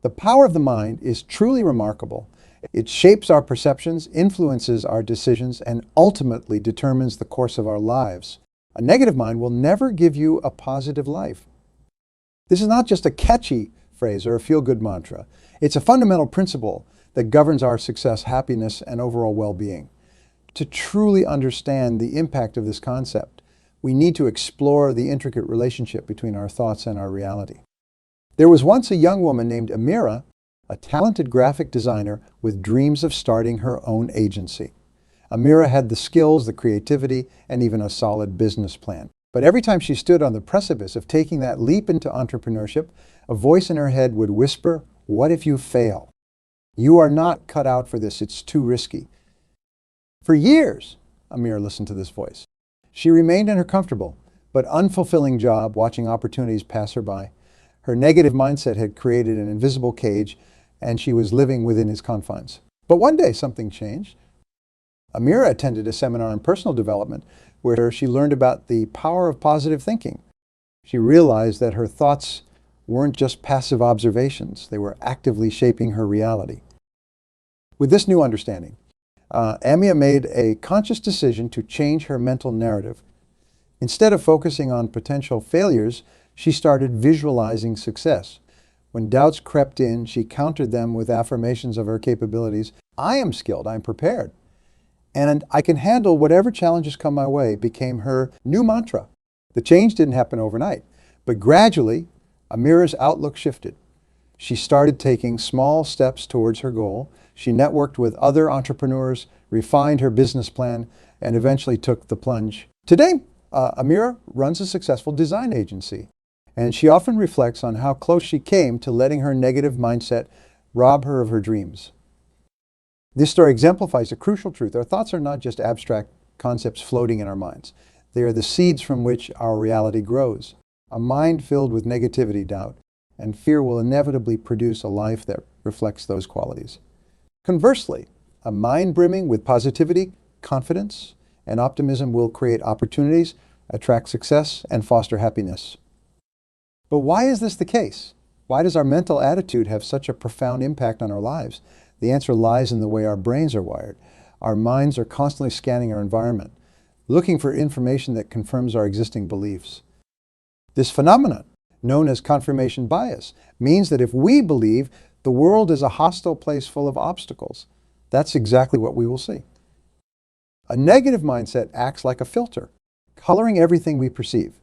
The power of the mind is truly remarkable. It shapes our perceptions, influences our decisions, and ultimately determines the course of our lives. A negative mind will never give you a positive life. This is not just a catchy phrase or a feel-good mantra. It's a fundamental principle that governs our success, happiness, and overall well-being. To truly understand the impact of this concept, we need to explore the intricate relationship between our thoughts and our reality. There was once a young woman named Amira, a talented graphic designer with dreams of starting her own agency. Amira had the skills, the creativity, and even a solid business plan. But every time she stood on the precipice of taking that leap into entrepreneurship, a voice in her head would whisper, "What if you fail? You are not cut out for this, it's too risky." For years, Amira listened to this voice. She remained in her comfortable but unfulfilling job, watching opportunities pass her by. Her negative mindset had created an invisible cage, and she was living within its confines. But one day something changed. Amira attended a seminar on personal development where she learned about the power of positive thinking. She realized that her thoughts weren't just passive observations, they were actively shaping her reality. With this new understanding, Amira made a conscious decision to change her mental narrative. Instead of focusing on potential failures, she started visualizing success. When doubts crept in, she countered them with affirmations of her capabilities. "I am skilled, I'm prepared, and I can handle whatever challenges come my way," became her new mantra. The change didn't happen overnight, but gradually, Amira's outlook shifted. She started taking small steps towards her goal. She networked with other entrepreneurs, refined her business plan, and eventually took the plunge. Today, Amira runs a successful design agency, and she often reflects on how close she came to letting her negative mindset rob her of her dreams. This story exemplifies a crucial truth. Our thoughts are not just abstract concepts floating in our minds. They are the seeds from which our reality grows. A mind filled with negativity, doubt, and fear will inevitably produce a life that reflects those qualities. Conversely, a mind brimming with positivity, confidence, and optimism will create opportunities, attract success, and foster happiness. But why is this the case? Why does our mental attitude have such a profound impact on our lives? The answer lies in the way our brains are wired. Our minds are constantly scanning our environment, looking for information that confirms our existing beliefs. This phenomenon, known as confirmation bias, means that if we believe the world is a hostile place full of obstacles, that's exactly what we will see. A negative mindset acts like a filter, coloring everything we perceive.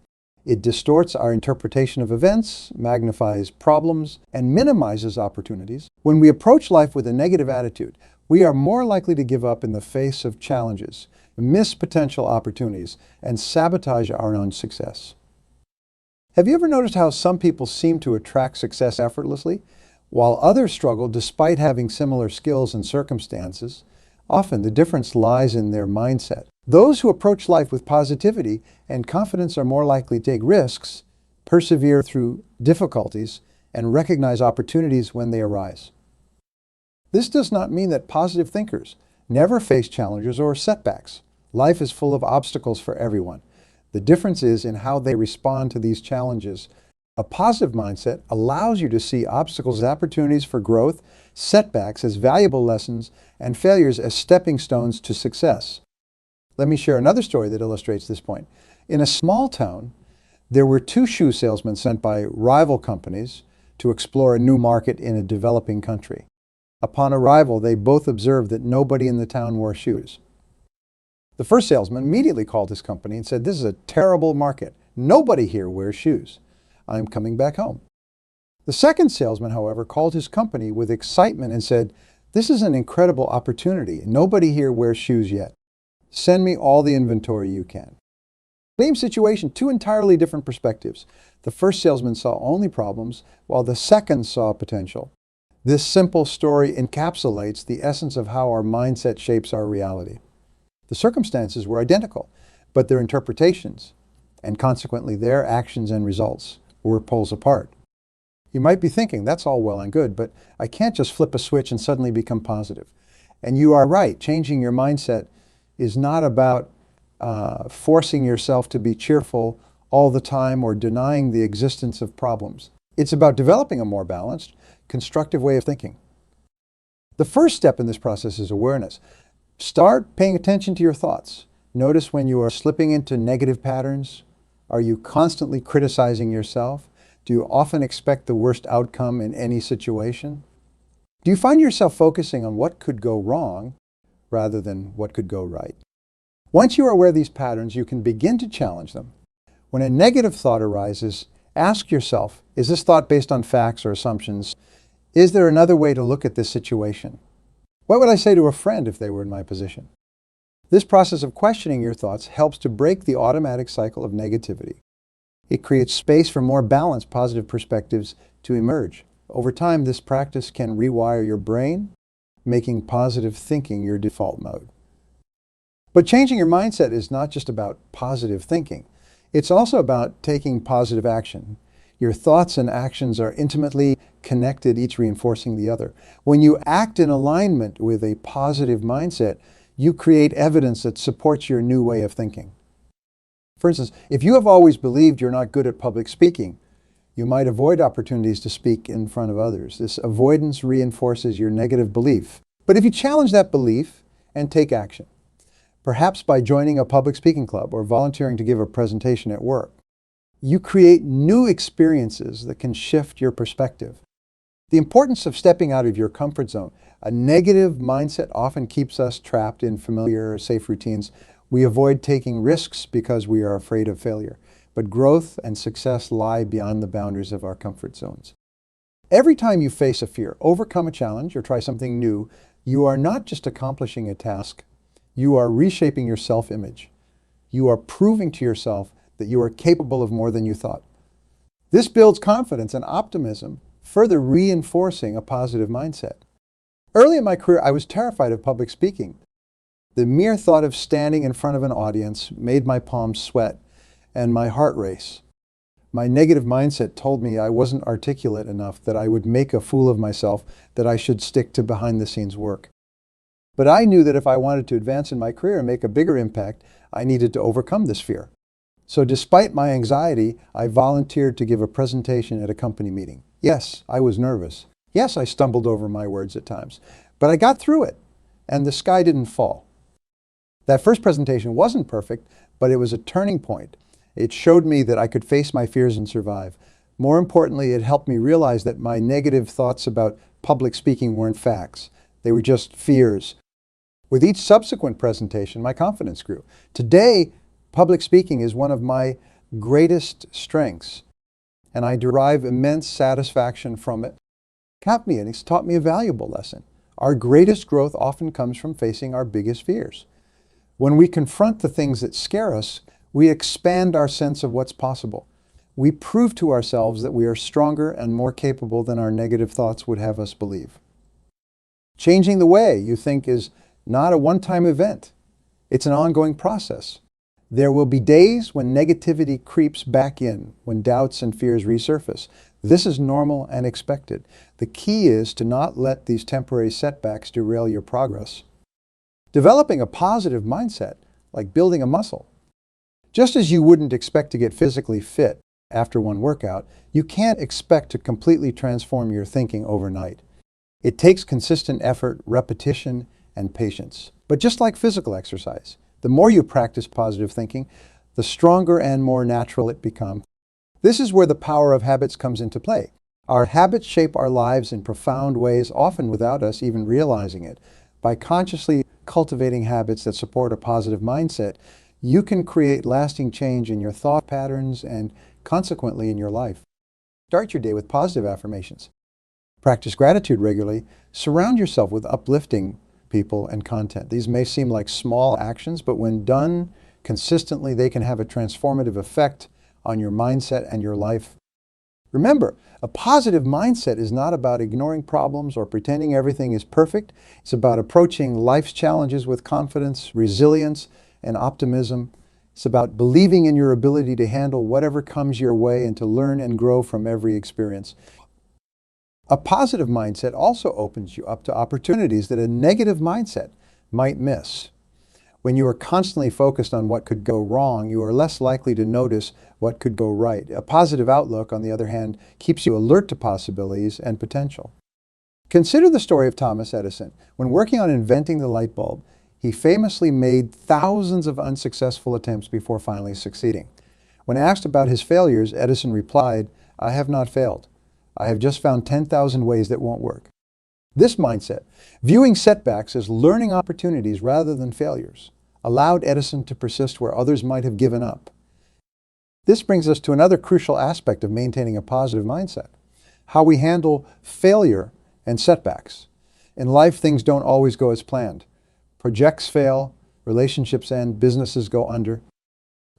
It distorts our interpretation of events, magnifies problems, and minimizes opportunities. When we approach life with a negative attitude, we are more likely to give up in the face of challenges, miss potential opportunities, and sabotage our own success. Have you ever noticed how some people seem to attract success effortlessly, while others struggle despite having similar skills and circumstances? Often the difference lies in their mindset. Those who approach life with positivity and confidence are more likely to take risks, persevere through difficulties, and recognize opportunities when they arise. This does not mean that positive thinkers never face challenges or setbacks. Life is full of obstacles for everyone. The difference is in how they respond to these challenges. A positive mindset allows you to see obstacles as opportunities for growth, setbacks as valuable lessons, and failures as stepping stones to success. Let me share another story that illustrates this point. In a small town, there were two shoe salesmen sent by rival companies to explore a new market in a developing country. Upon arrival, they both observed that nobody in the town wore shoes. The first salesman immediately called his company and said, "This is a terrible market. Nobody here wears shoes. I'm coming back home." The second salesman, however, called his company with excitement and said, "This is an incredible opportunity. Nobody here wears shoes yet. Send me all the inventory you can." Same situation, two entirely different perspectives. The first salesman saw only problems, while the second saw potential. This simple story encapsulates the essence of how our mindset shapes our reality. The circumstances were identical, but their interpretations, and consequently their actions and results, were poles apart. You might be thinking, that's all well and good, but I can't just flip a switch and suddenly become positive. And you are right, changing your mindset is not about forcing yourself to be cheerful all the time or denying the existence of problems. It's about developing a more balanced, constructive way of thinking. The first step in this process is awareness. Start paying attention to your thoughts. Notice when you are slipping into negative patterns. Are you constantly criticizing yourself? Do you often expect the worst outcome in any situation? Do you find yourself focusing on what could go wrong rather than what could go right? Once you are aware of these patterns, you can begin to challenge them. When a negative thought arises, ask yourself, is this thought based on facts or assumptions? Is there another way to look at this situation? What would I say to a friend if they were in my position? This process of questioning your thoughts helps to break the automatic cycle of negativity. It creates space for more balanced, positive perspectives to emerge. Over time, this practice can rewire your brain, making positive thinking your default mode. But changing your mindset is not just about positive thinking. It's also about taking positive action. Your thoughts and actions are intimately connected, each reinforcing the other. When you act in alignment with a positive mindset, you create evidence that supports your new way of thinking. For instance, if you have always believed you're not good at public speaking, you might avoid opportunities to speak in front of others. This avoidance reinforces your negative belief. But if you challenge that belief and take action, perhaps by joining a public speaking club or volunteering to give a presentation at work, you create new experiences that can shift your perspective. The importance of stepping out of your comfort zone. A negative mindset often keeps us trapped in familiar, safe routines. We avoid taking risks because we are afraid of failure. But growth and success lie beyond the boundaries of our comfort zones. Every time you face a fear, overcome a challenge, or try something new, you are not just accomplishing a task, you are reshaping your self-image. You are proving to yourself that you are capable of more than you thought. This builds confidence and optimism, further reinforcing a positive mindset. Early in my career, I was terrified of public speaking. The mere thought of standing in front of an audience made my palms sweat and my heart race. My negative mindset told me I wasn't articulate enough, that I would make a fool of myself, that I should stick to behind-the-scenes work. But I knew that if I wanted to advance in my career and make a bigger impact, I needed to overcome this fear. So despite my anxiety, I volunteered to give a presentation at a company meeting. Yes, I was nervous. Yes, I stumbled over my words at times. But I got through it, and the sky didn't fall. That first presentation wasn't perfect, but it was a turning point. It showed me that I could face my fears and survive. More importantly, it helped me realize that my negative thoughts about public speaking weren't facts. They were just fears. With each subsequent presentation, my confidence grew. Today, public speaking is one of my greatest strengths, and I derive immense satisfaction from it. And it's taught me a valuable lesson. Our greatest growth often comes from facing our biggest fears. When we confront the things that scare us, we expand our sense of what's possible. We prove to ourselves that we are stronger and more capable than our negative thoughts would have us believe. Changing the way you think is not a one-time event. It's an ongoing process. There will be days when negativity creeps back in, when doubts and fears resurface. This is normal and expected. The key is to not let these temporary setbacks derail your progress. Developing a positive mindset, like building a muscle. Just as you wouldn't expect to get physically fit after one workout, you can't expect to completely transform your thinking overnight. It takes consistent effort, repetition, and patience. But just like physical exercise, the more you practice positive thinking, the stronger and more natural it becomes. This is where the power of habits comes into play. Our habits shape our lives in profound ways, often without us even realizing it. By consciously cultivating habits that support a positive mindset, you can create lasting change in your thought patterns and consequently in your life. Start your day with positive affirmations. Practice gratitude regularly. Surround yourself with uplifting people and content. These may seem like small actions, but when done consistently, they can have a transformative effect on your mindset and your life. Remember, a positive mindset is not about ignoring problems or pretending everything is perfect. It's about approaching life's challenges with confidence, resilience, and optimism. It's about believing in your ability to handle whatever comes your way and to learn and grow from every experience. A positive mindset also opens you up to opportunities that a negative mindset might miss. When you are constantly focused on what could go wrong, you are less likely to notice what could go right. A positive outlook, on the other hand, keeps you alert to possibilities and potential. Consider the story of Thomas Edison. When working on inventing the light bulb, he famously made thousands of unsuccessful attempts before finally succeeding. When asked about his failures, Edison replied, "I have not failed. I have just found 10,000 ways that won't work." This mindset, viewing setbacks as learning opportunities rather than failures, allowed Edison to persist where others might have given up. This brings us to another crucial aspect of maintaining a positive mindset: how we handle failure and setbacks. In life, things don't always go as planned. Projects fail, relationships end, businesses go under.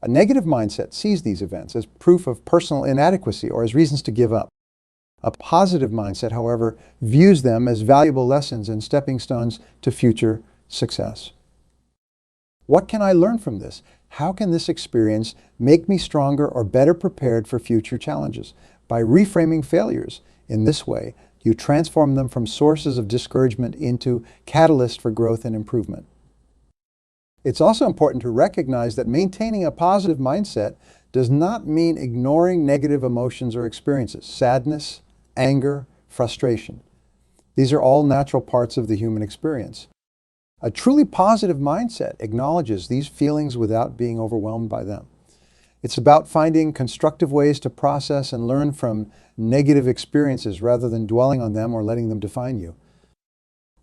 A negative mindset sees these events as proof of personal inadequacy or as reasons to give up. A positive mindset, however, views them as valuable lessons and stepping stones to future success. What can I learn from this? How can this experience make me stronger or better prepared for future challenges? By reframing failures in this way, you transform them from sources of discouragement into catalysts for growth and improvement. It's also important to recognize that maintaining a positive mindset does not mean ignoring negative emotions or experiences: sadness, anger, frustration. These are all natural parts of the human experience. A truly positive mindset acknowledges these feelings without being overwhelmed by them. It's about finding constructive ways to process and learn from negative experiences rather than dwelling on them or letting them define you.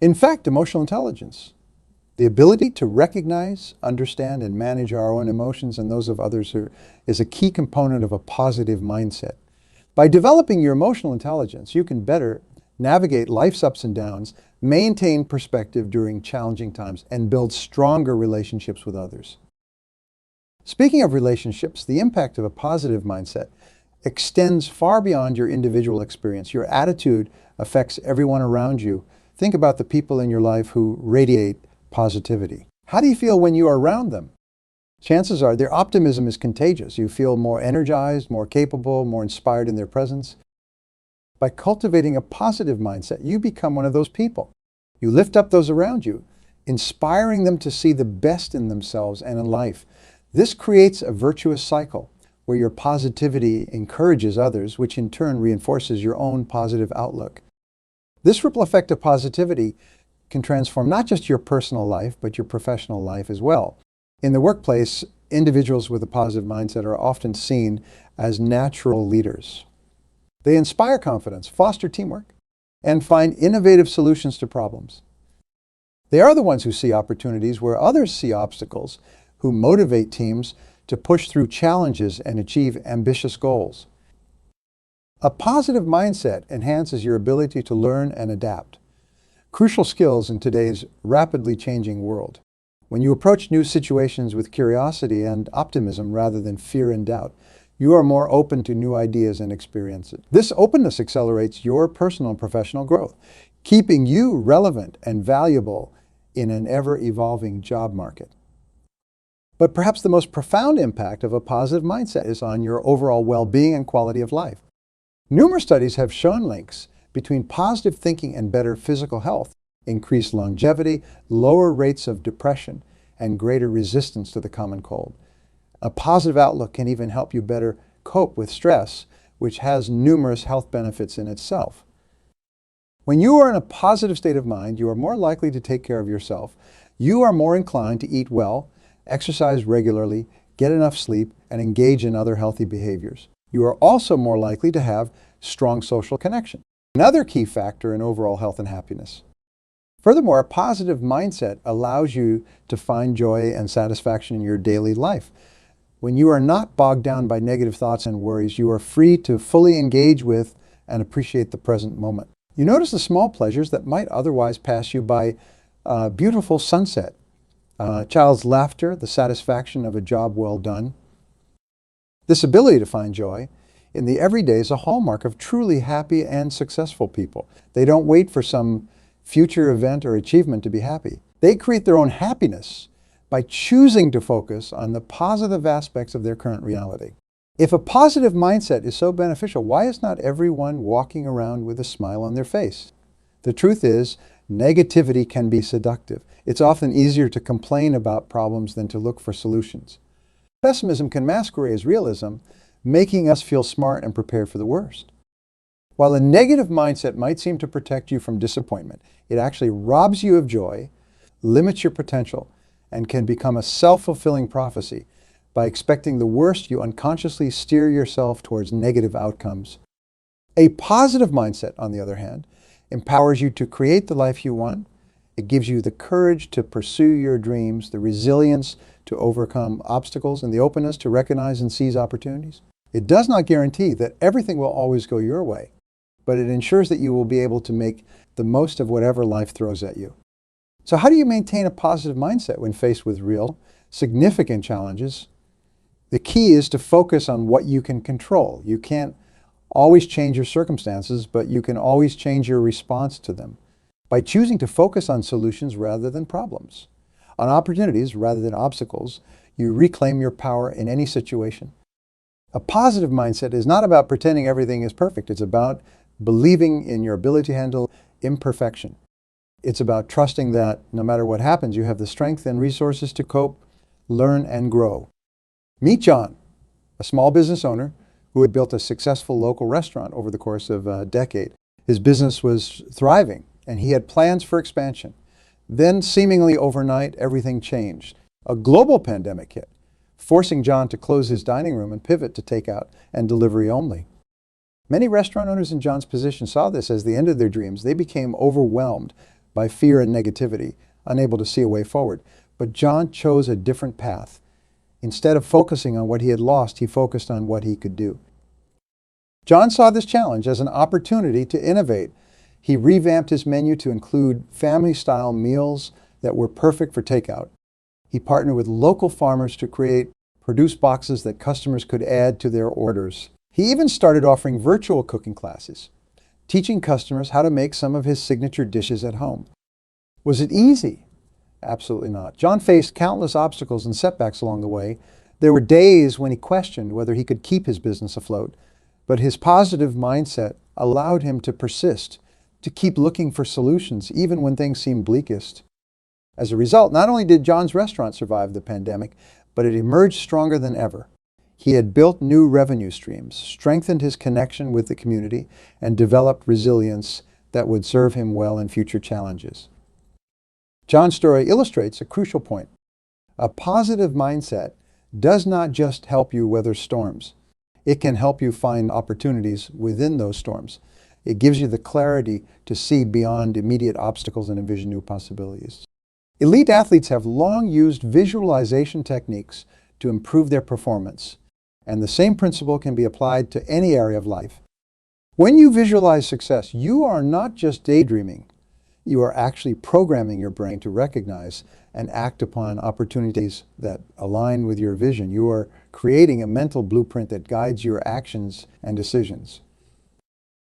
In fact, emotional intelligence, the ability to recognize, understand, and manage our own emotions and those of others, is a key component of a positive mindset. By developing your emotional intelligence, you can better navigate life's ups and downs, maintain perspective during challenging times, and build stronger relationships with others. Speaking of relationships, the impact of a positive mindset extends far beyond your individual experience. Your attitude affects everyone around you. Think about the people in your life who radiate positivity. How do you feel when you are around them? Chances are their optimism is contagious. You feel more energized, more capable, more inspired in their presence. By cultivating a positive mindset, you become one of those people. You lift up those around you, inspiring them to see the best in themselves and in life. This creates a virtuous cycle where your positivity encourages others, which in turn reinforces your own positive outlook. This ripple effect of positivity can transform not just your personal life, but your professional life as well. In the workplace, individuals with a positive mindset are often seen as natural leaders. They inspire confidence, foster teamwork, and find innovative solutions to problems. They are the ones who see opportunities where others see obstacles, who motivate teams to push through challenges and achieve ambitious goals. A positive mindset enhances your ability to learn and adapt, crucial skills in today's rapidly changing world. When you approach new situations with curiosity and optimism rather than fear and doubt, you are more open to new ideas and experiences. This openness accelerates your personal and professional growth, keeping you relevant and valuable in an ever-evolving job market. But perhaps the most profound impact of a positive mindset is on your overall well-being and quality of life. Numerous studies have shown links between positive thinking and better physical health, increased longevity, lower rates of depression, and greater resistance to the common cold. A positive outlook can even help you better cope with stress, which has numerous health benefits in itself. When you are in a positive state of mind, you are more likely to take care of yourself. You are more inclined to eat well, exercise regularly, get enough sleep, and engage in other healthy behaviors. You are also more likely to have strong social connection, another key factor in overall health and happiness. Furthermore, a positive mindset allows you to find joy and satisfaction in your daily life. When you are not bogged down by negative thoughts and worries, you are free to fully engage with and appreciate the present moment. You notice the small pleasures that might otherwise pass you by: a beautiful sunset, a child's laughter, the satisfaction of a job well done. This ability to find joy in the everyday is a hallmark of truly happy and successful people. They don't wait for some future event or achievement to be happy. They create their own happiness by choosing to focus on the positive aspects of their current reality. If a positive mindset is so beneficial, why is not everyone walking around with a smile on their face? The truth is, negativity can be seductive. It's often easier to complain about problems than to look for solutions. Pessimism can masquerade as realism, making us feel smart and prepared for the worst. While a negative mindset might seem to protect you from disappointment, it actually robs you of joy, limits your potential, and can become a self-fulfilling prophecy. By expecting the worst, you unconsciously steer yourself towards negative outcomes. A positive mindset, on the other hand, empowers you to create the life you want. It gives you the courage to pursue your dreams, the resilience to overcome obstacles, and the openness to recognize and seize opportunities. It does not guarantee that everything will always go your way, but it ensures that you will be able to make the most of whatever life throws at you. So how do you maintain a positive mindset when faced with real, significant challenges? The key is to focus on what you can control. You can't always change your circumstances, but you can always change your response to them by choosing to focus on solutions rather than problems, on opportunities rather than obstacles. You reclaim your power in any situation. A positive mindset is not about pretending everything is perfect. It's about believing in your ability to handle imperfection. It's about trusting that no matter what happens, you have the strength and resources to cope, learn, and grow. Meet John, a small business owner who had built a successful local restaurant over the course of a decade. His business was thriving, and he had plans for expansion. Then, seemingly overnight, everything changed. A global pandemic hit, forcing John to close his dining room and pivot to takeout and delivery only. Many restaurant owners in John's position saw this as the end of their dreams. They became overwhelmed by fear and negativity, unable to see a way forward. But John chose a different path. Instead of focusing on what he had lost, he focused on what he could do. John saw this challenge as an opportunity to innovate. He revamped his menu to include family-style meals that were perfect for takeout. He partnered with local farmers to create produce boxes that customers could add to their orders. He even started offering virtual cooking classes, teaching customers how to make some of his signature dishes at home. Was it easy? Absolutely not. John faced countless obstacles and setbacks along the way. There were days when he questioned whether he could keep his business afloat, but his positive mindset allowed him to persist, to keep looking for solutions even when things seemed bleakest. As a result, not only did John's restaurant survive the pandemic, but it emerged stronger than ever. He had built new revenue streams, strengthened his connection with the community, and developed resilience that would serve him well in future challenges. John's story illustrates a crucial point. A positive mindset does not just help you weather storms. It can help you find opportunities within those storms. It gives you the clarity to see beyond immediate obstacles and envision new possibilities. Elite athletes have long used visualization techniques to improve their performance, and the same principle can be applied to any area of life. When you visualize success, you are not just daydreaming. You are actually programming your brain to recognize and act upon opportunities that align with your vision. You are creating a mental blueprint that guides your actions and decisions.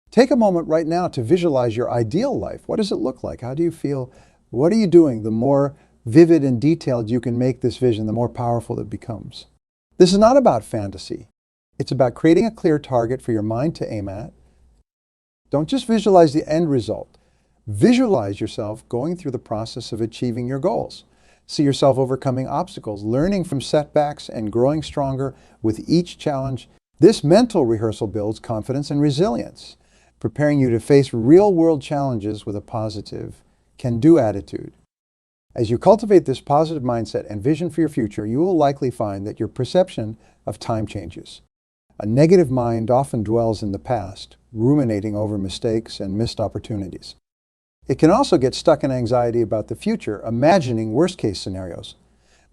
Take a moment right now to visualize your ideal life. What does it look like? How do you feel? What are you doing? The more vivid and detailed you can make this vision, the more powerful it becomes. This is not about fantasy. It's about creating a clear target for your mind to aim at. Don't just visualize the end result. Visualize yourself going through the process of achieving your goals. See yourself overcoming obstacles, learning from setbacks, and growing stronger with each challenge. This mental rehearsal builds confidence and resilience, preparing you to face real-world challenges with a positive, can-do attitude. As you cultivate this positive mindset and vision for your future, you will likely find that your perception of time changes. A negative mind often dwells in the past, ruminating over mistakes and missed opportunities. It can also get stuck in anxiety about the future, imagining worst-case scenarios.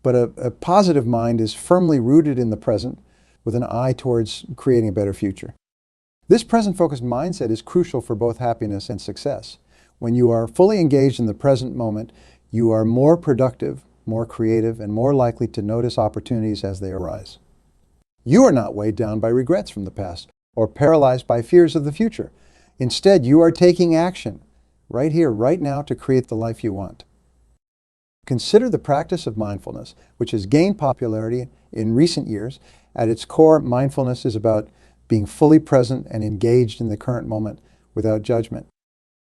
But a positive mind is firmly rooted in the present with an eye towards creating a better future. This present-focused mindset is crucial for both happiness and success. When you are fully engaged in the present moment, you are more productive, more creative, and more likely to notice opportunities as they arise. You are not weighed down by regrets from the past or paralyzed by fears of the future. Instead, you are taking action right here, right now, to create the life you want. Consider the practice of mindfulness, which has gained popularity in recent years. At its core, mindfulness is about being fully present and engaged in the current moment without judgment.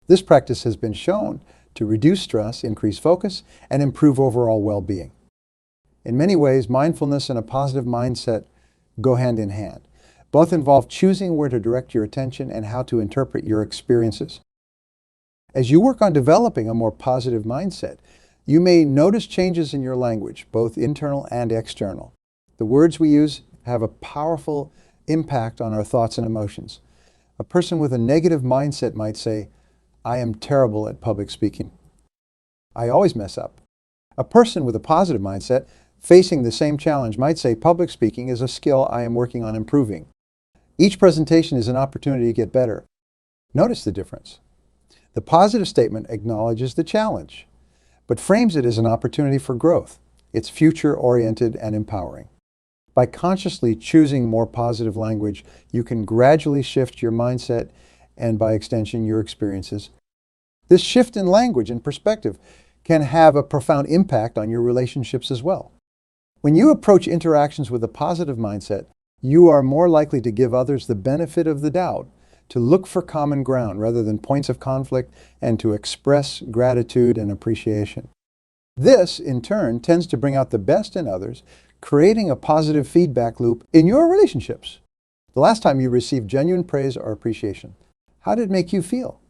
This practice has been shown to reduce stress, increase focus, and improve overall well-being. In many ways, mindfulness and a positive mindset go hand in hand. Both involve choosing where to direct your attention and how to interpret your experiences. As you work on developing a more positive mindset, you may notice changes in your language, both internal and external. The words we use have a powerful impact on our thoughts and emotions. A person with a negative mindset might say, "I am terrible at public speaking. I always mess up." A person with a positive mindset facing the same challenge might say, "Public speaking is a skill I am working on improving. Each presentation is an opportunity to get better." Notice the difference. The positive statement acknowledges the challenge, but frames it as an opportunity for growth. It's future-oriented and empowering. By consciously choosing more positive language, you can gradually shift your mindset and, by extension, your experiences. This shift in language and perspective can have a profound impact on your relationships as well. When you approach interactions with a positive mindset, you are more likely to give others the benefit of the doubt, to look for common ground rather than points of conflict, and to express gratitude and appreciation. This, in turn, tends to bring out the best in others, creating a positive feedback loop in your relationships. The last time you received genuine praise or appreciation, how did it make you feel?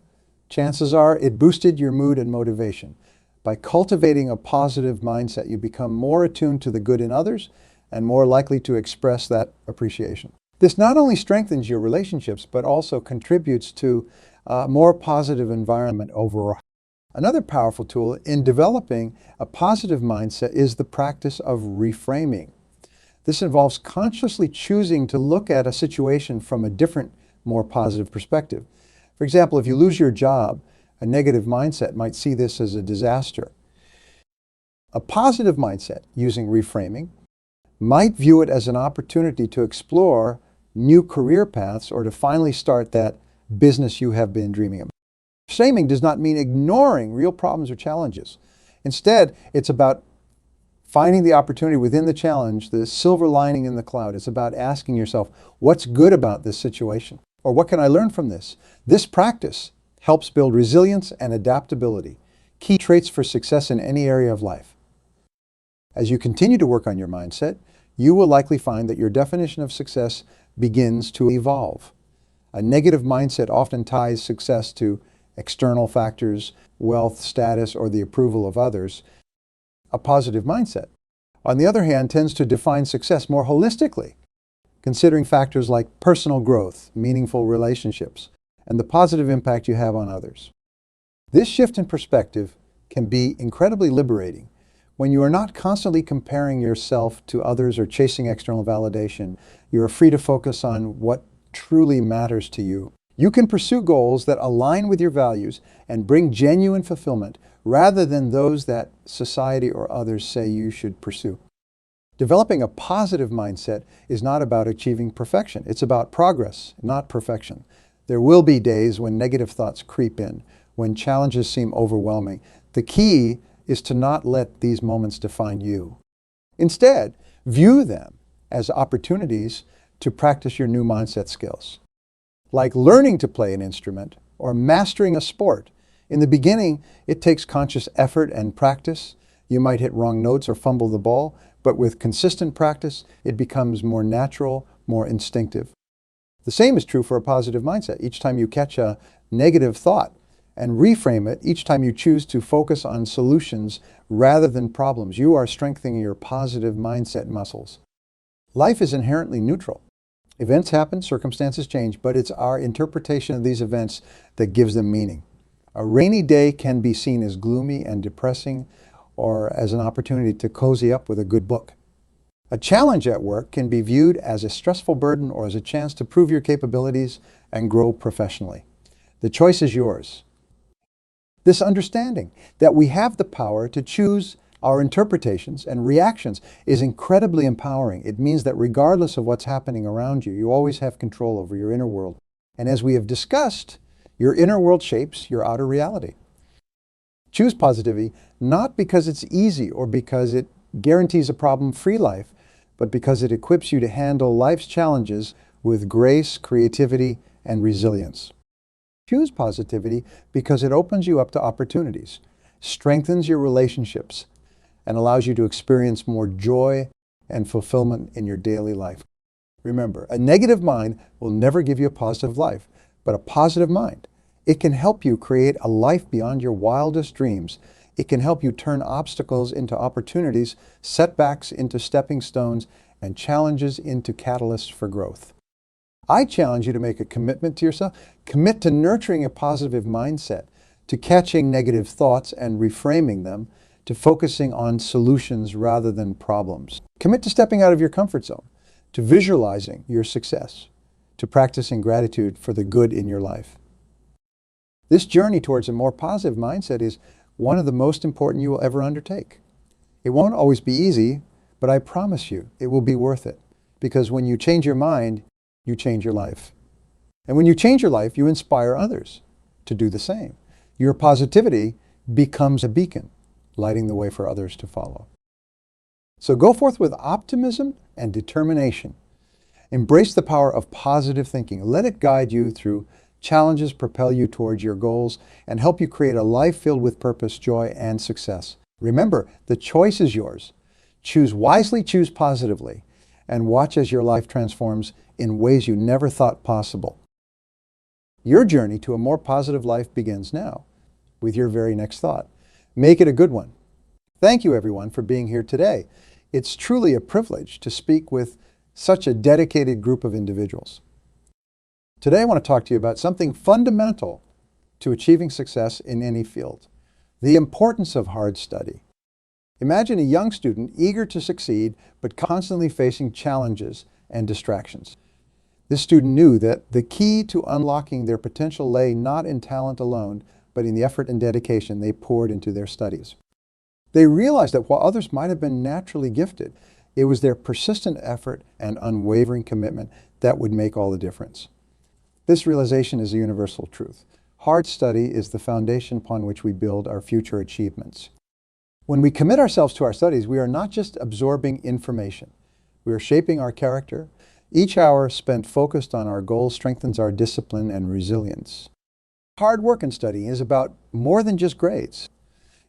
Chances are it boosted your mood and motivation. By cultivating a positive mindset, you become more attuned to the good in others and more likely to express that appreciation. This not only strengthens your relationships, but also contributes to a more positive environment overall. Another powerful tool in developing a positive mindset is the practice of reframing. This involves consciously choosing to look at a situation from a different, more positive perspective. For example, if you lose your job, a negative mindset might see this as a disaster. A positive mindset, using reframing, might view it as an opportunity to explore new career paths or to finally start that business you have been dreaming of. Reframing does not mean ignoring real problems or challenges. Instead, it's about finding the opportunity within the challenge, the silver lining in the cloud. It's about asking yourself, what's good about this situation? Or what can I learn from this? This practice helps build resilience and adaptability, key traits for success in any area of life. As you continue to work on your mindset, you will likely find that your definition of success begins to evolve. A negative mindset often ties success to external factors, wealth, status, or the approval of others. A positive mindset, on the other hand, tends to define success more holistically, considering factors like personal growth, meaningful relationships, and the positive impact you have on others. This shift in perspective can be incredibly liberating. When you are not constantly comparing yourself to others or chasing external validation, you are free to focus on what truly matters to you. You can pursue goals that align with your values and bring genuine fulfillment rather than those that society or others say you should pursue. Developing a positive mindset is not about achieving perfection. It's about progress, not perfection. There will be days when negative thoughts creep in, when challenges seem overwhelming. The key is to not let these moments define you. Instead, view them as opportunities to practice your new mindset skills. Like learning to play an instrument or mastering a sport. In the beginning, it takes conscious effort and practice. You might hit wrong notes or fumble the ball, but with consistent practice, it becomes more natural, more instinctive. The same is true for a positive mindset. Each time you catch a negative thought and reframe it, each time you choose to focus on solutions rather than problems, you are strengthening your positive mindset muscles. Life is inherently neutral. Events happen, circumstances change, but it's our interpretation of these events that gives them meaning. A rainy day can be seen as gloomy and depressing, or as an opportunity to cozy up with a good book. A challenge at work can be viewed as a stressful burden or as a chance to prove your capabilities and grow professionally. The choice is yours. This understanding that we have the power to choose our interpretations and reactions is incredibly empowering. It means that regardless of what's happening around you, you always have control over your inner world. And as we have discussed, your inner world shapes your outer reality. Choose positivity not because it's easy or because it guarantees a problem-free life, but because it equips you to handle life's challenges with grace, creativity, and resilience. Choose positivity because it opens you up to opportunities, strengthens your relationships, and allows you to experience more joy and fulfillment in your daily life. Remember, a negative mind will never give you a positive life, but a positive mind, it can help you create a life beyond your wildest dreams. It can help you turn obstacles into opportunities, setbacks into stepping stones, and challenges into catalysts for growth. I challenge you to make a commitment to yourself. Commit to nurturing a positive mindset, to catching negative thoughts and reframing them, to focusing on solutions rather than problems. Commit to stepping out of your comfort zone, to visualizing your success, to practicing gratitude for the good in your life. This journey towards a more positive mindset is one of the most important you will ever undertake. It won't always be easy, but I promise you it will be worth it. Because when you change your mind, you change your life. And when you change your life, you inspire others to do the same. Your positivity becomes a beacon, lighting the way for others to follow. So go forth with optimism and determination. Embrace the power of positive thinking. Let it guide you through challenges, propel you towards your goals, and help you create a life filled with purpose, joy, and success. Remember, the choice is yours. Choose wisely, choose positively, and watch as your life transforms in ways you never thought possible. Your journey to a more positive life begins now with your very next thought. Make it a good one. Thank you, everyone, for being here today. It's truly a privilege to speak with such a dedicated group of individuals. Today, I want to talk to you about something fundamental to achieving success in any field: the importance of hard study. Imagine a young student eager to succeed, but constantly facing challenges and distractions. This student knew that the key to unlocking their potential lay not in talent alone, but in the effort and dedication they poured into their studies. They realized that while others might have been naturally gifted, it was their persistent effort and unwavering commitment that would make all the difference. This realization is a universal truth. Hard study is the foundation upon which we build our future achievements. When we commit ourselves to our studies, we are not just absorbing information. We are shaping our character. Each hour spent focused on our goals strengthens our discipline and resilience. Hard work and studying is about more than just grades.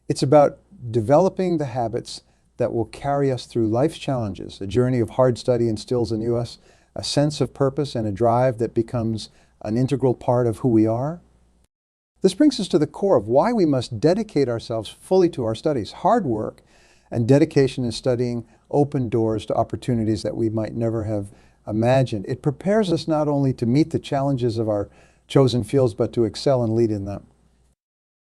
It's about developing the habits that will carry us through life's challenges. A journey of hard study instills in us a sense of purpose and a drive that becomes an integral part of who we are. This brings us to the core of why we must dedicate ourselves fully to our studies. Hard work and dedication in studying open doors to opportunities that we might never have imagined. It prepares us not only to meet the challenges of our chosen fields, but to excel and lead in them.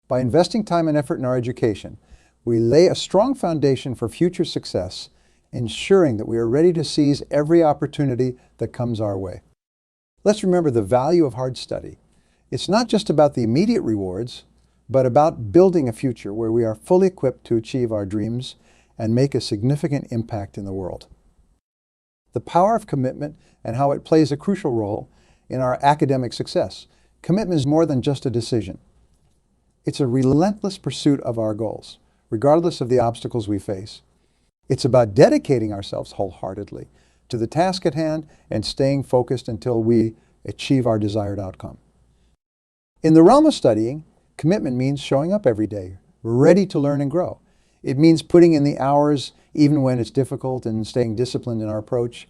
By investing time and effort in our education, we lay a strong foundation for future success, ensuring that we are ready to seize every opportunity that comes our way. Let's remember the value of hard study. It's not just about the immediate rewards, but about building a future where we are fully equipped to achieve our dreams and make a significant impact in the world. The power of commitment and how it plays a crucial role in our academic success. Commitment is more than just a decision. It's a relentless pursuit of our goals, regardless of the obstacles we face. It's about dedicating ourselves wholeheartedly to the task at hand and staying focused until we achieve our desired outcome. In the realm of studying, commitment means showing up every day, ready to learn and grow. It means putting in the hours even when it's difficult and staying disciplined in our approach.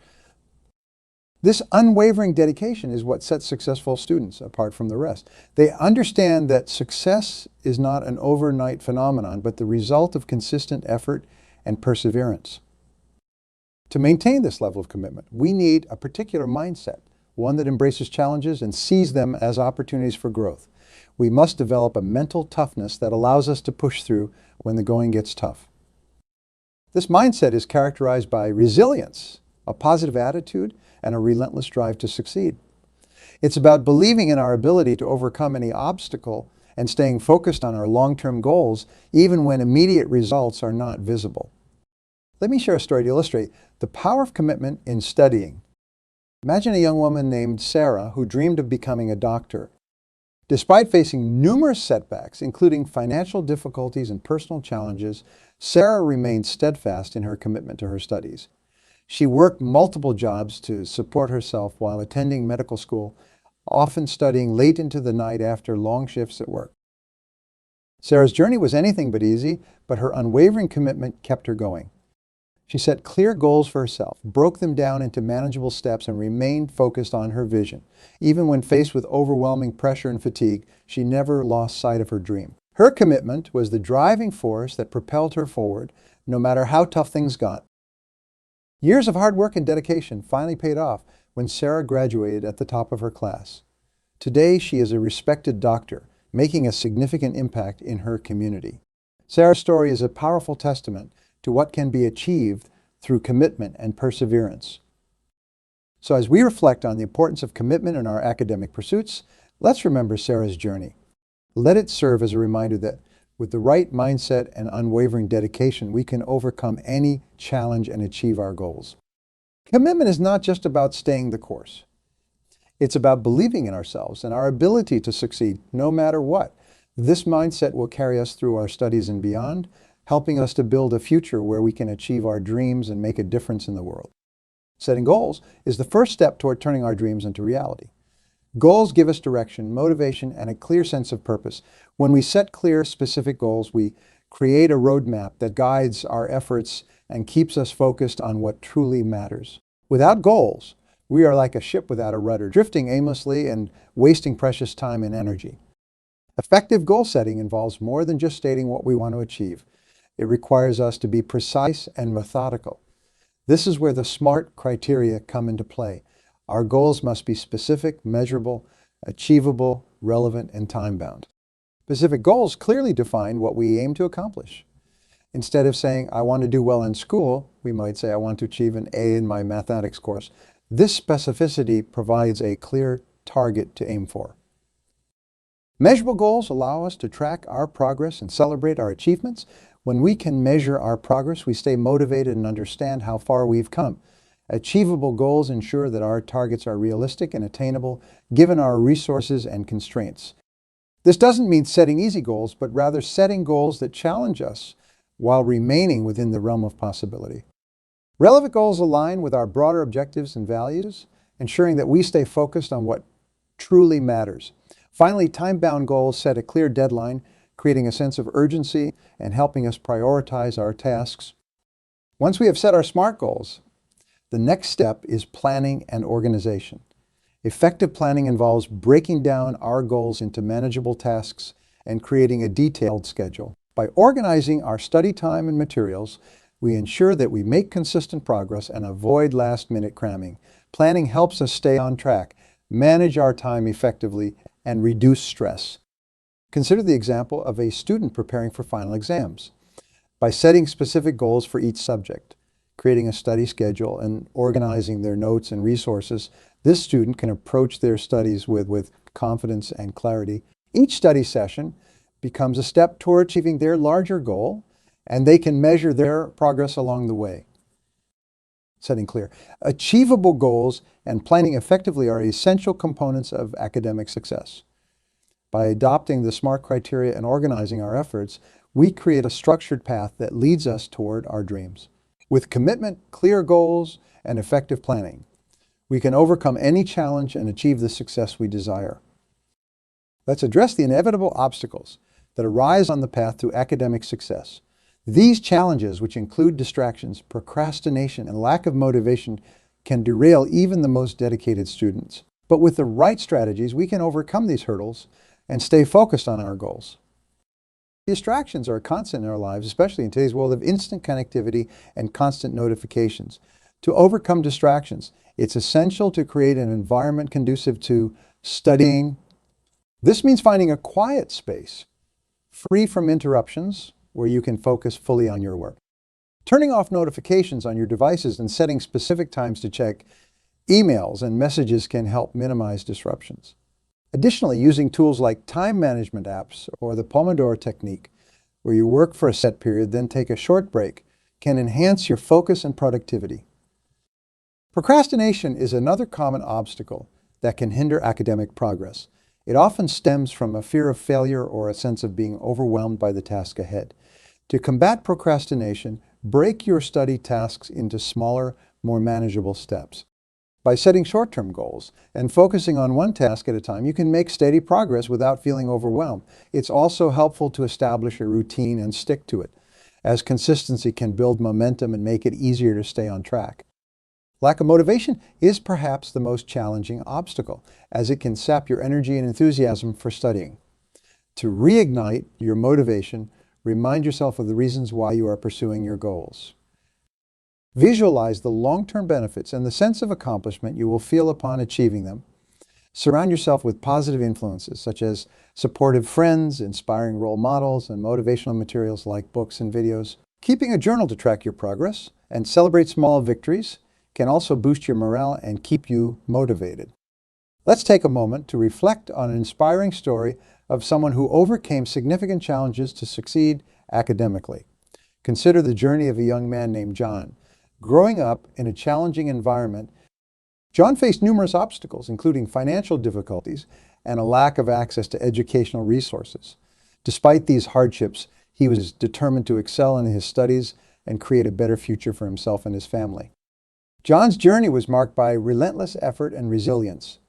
This unwavering dedication is what sets successful students apart from the rest. They understand that success is not an overnight phenomenon, but the result of consistent effort and perseverance. To maintain this level of commitment, we need a particular mindset, one that embraces challenges and sees them as opportunities for growth. We must develop a mental toughness that allows us to push through when the going gets tough. This mindset is characterized by resilience, a positive attitude, and a relentless drive to succeed. It's about believing in our ability to overcome any obstacle and staying focused on our long-term goals, even when immediate results are not visible. Let me share a story to illustrate the power of commitment in studying. Imagine a young woman named Sarah who dreamed of becoming a doctor. Despite facing numerous setbacks, including financial difficulties and personal challenges, Sarah remained steadfast in her commitment to her studies. She worked multiple jobs to support herself while attending medical school, often studying late into the night after long shifts at work. Sarah's journey was anything but easy, but her unwavering commitment kept her going. She set clear goals for herself, broke them down into manageable steps, and remained focused on her vision. Even when faced with overwhelming pressure and fatigue, she never lost sight of her dream. Her commitment was the driving force that propelled her forward, no matter how tough things got. Years of hard work and dedication finally paid off when Sarah graduated at the top of her class. Today, she is a respected doctor, making a significant impact in her community. Sarah's story is a powerful testament to what can be achieved through commitment and perseverance. So as we reflect on the importance of commitment in our academic pursuits, let's remember Sarah's journey. Let it serve as a reminder that with the right mindset and unwavering dedication, we can overcome any challenge and achieve our goals. Commitment is not just about staying the course. It's about believing in ourselves and our ability to succeed no matter what. This mindset will carry us through our studies and beyond, helping us to build a future where we can achieve our dreams and make a difference in the world. Setting goals is the first step toward turning our dreams into reality. Goals give us direction, motivation, and a clear sense of purpose. When we set clear, specific goals, we create a roadmap that guides our efforts and keeps us focused on what truly matters. Without goals, we are like a ship without a rudder, drifting aimlessly and wasting precious time and energy. Effective goal setting involves more than just stating what we want to achieve. It requires us to be precise and methodical. This is where the SMART criteria come into play. Our goals must be specific, measurable, achievable, relevant, and time-bound. Specific goals clearly define what we aim to accomplish. Instead of saying, I want to do well in school, we might say, I want to achieve an A in my mathematics course. This specificity provides a clear target to aim for. Measurable goals allow us to track our progress and celebrate our achievements. When we can measure our progress, we stay motivated and understand how far we've come. Achievable goals ensure that our targets are realistic and attainable, given our resources and constraints. This doesn't mean setting easy goals, but rather setting goals that challenge us while remaining within the realm of possibility. Relevant goals align with our broader objectives and values, ensuring that we stay focused on what truly matters. Finally, time-bound goals set a clear deadline, creating a sense of urgency and helping us prioritize our tasks. Once we have set our SMART goals, the next step is planning and organization. Effective planning involves breaking down our goals into manageable tasks and creating a detailed schedule. By organizing our study time and materials, we ensure that we make consistent progress and avoid last-minute cramming. Planning helps us stay on track, manage our time effectively, and reduce stress. Consider the example of a student preparing for final exams. By setting specific goals for each subject, creating a study schedule, and organizing their notes and resources, this student can approach their studies with confidence and clarity. Each study session becomes a step toward achieving their larger goal, and they can measure their progress along the way. Setting clear, achievable goals and planning effectively are essential components of academic success. By adopting the SMART criteria and organizing our efforts, we create a structured path that leads us toward our dreams. With commitment, clear goals, and effective planning, we can overcome any challenge and achieve the success we desire. Let's address the inevitable obstacles that arise on the path to academic success. These challenges, which include distractions, procrastination, and lack of motivation, can derail even the most dedicated students. But with the right strategies, we can overcome these hurdles and stay focused on our goals. Distractions are a constant in our lives, especially in today's world of instant connectivity and constant notifications. To overcome distractions, it's essential to create an environment conducive to studying. This means finding a quiet space, free from interruptions, where you can focus fully on your work. Turning off notifications on your devices and setting specific times to check emails and messages can help minimize disruptions. Additionally, using tools like time management apps or the Pomodoro technique, where you work for a set period, then take a short break, can enhance your focus and productivity. Procrastination is another common obstacle that can hinder academic progress. It often stems from a fear of failure or a sense of being overwhelmed by the task ahead. To combat procrastination, break your study tasks into smaller, more manageable steps. By setting short-term goals and focusing on one task at a time, you can make steady progress without feeling overwhelmed. It's also helpful to establish a routine and stick to it. as consistency can build momentum and make it easier to stay on track. Lack of motivation is perhaps the most challenging obstacle, as it can sap your energy and enthusiasm for studying. To reignite your motivation, remind yourself of the reasons why you are pursuing your goals. Visualize the long-term benefits and the sense of accomplishment you will feel upon achieving them. Surround yourself with positive influences, such as supportive friends, inspiring role models, and motivational materials like books and videos. Keeping a journal to track your progress and celebrate small victories can also boost your morale and keep you motivated. Let's take a moment to reflect on an inspiring story of someone who overcame significant challenges to succeed academically. Consider the journey of a young man named John. Growing up in a challenging environment, John faced numerous obstacles, including financial difficulties and a lack of access to educational resources. Despite these hardships, he was determined to excel in his studies and create a better future for himself and his family. John's journey was marked by relentless effort and resilience.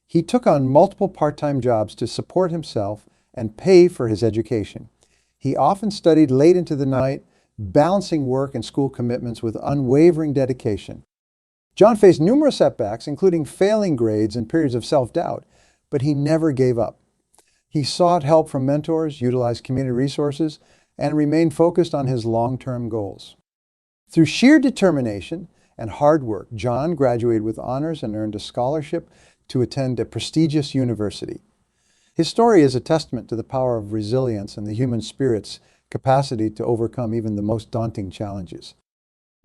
He took on multiple part-time jobs to support himself and pay for his education. He often studied late into the night, balancing work and school commitments with unwavering dedication. John faced numerous setbacks, including failing grades and periods of self-doubt, but he never gave up. He sought help from mentors, utilized community resources, and remained focused on his long-term goals. Through sheer determination and hard work, John graduated with honors and earned a scholarship to attend a prestigious university. His story is a testament to the power of resilience and the human spirit's capacity to overcome even the most daunting challenges.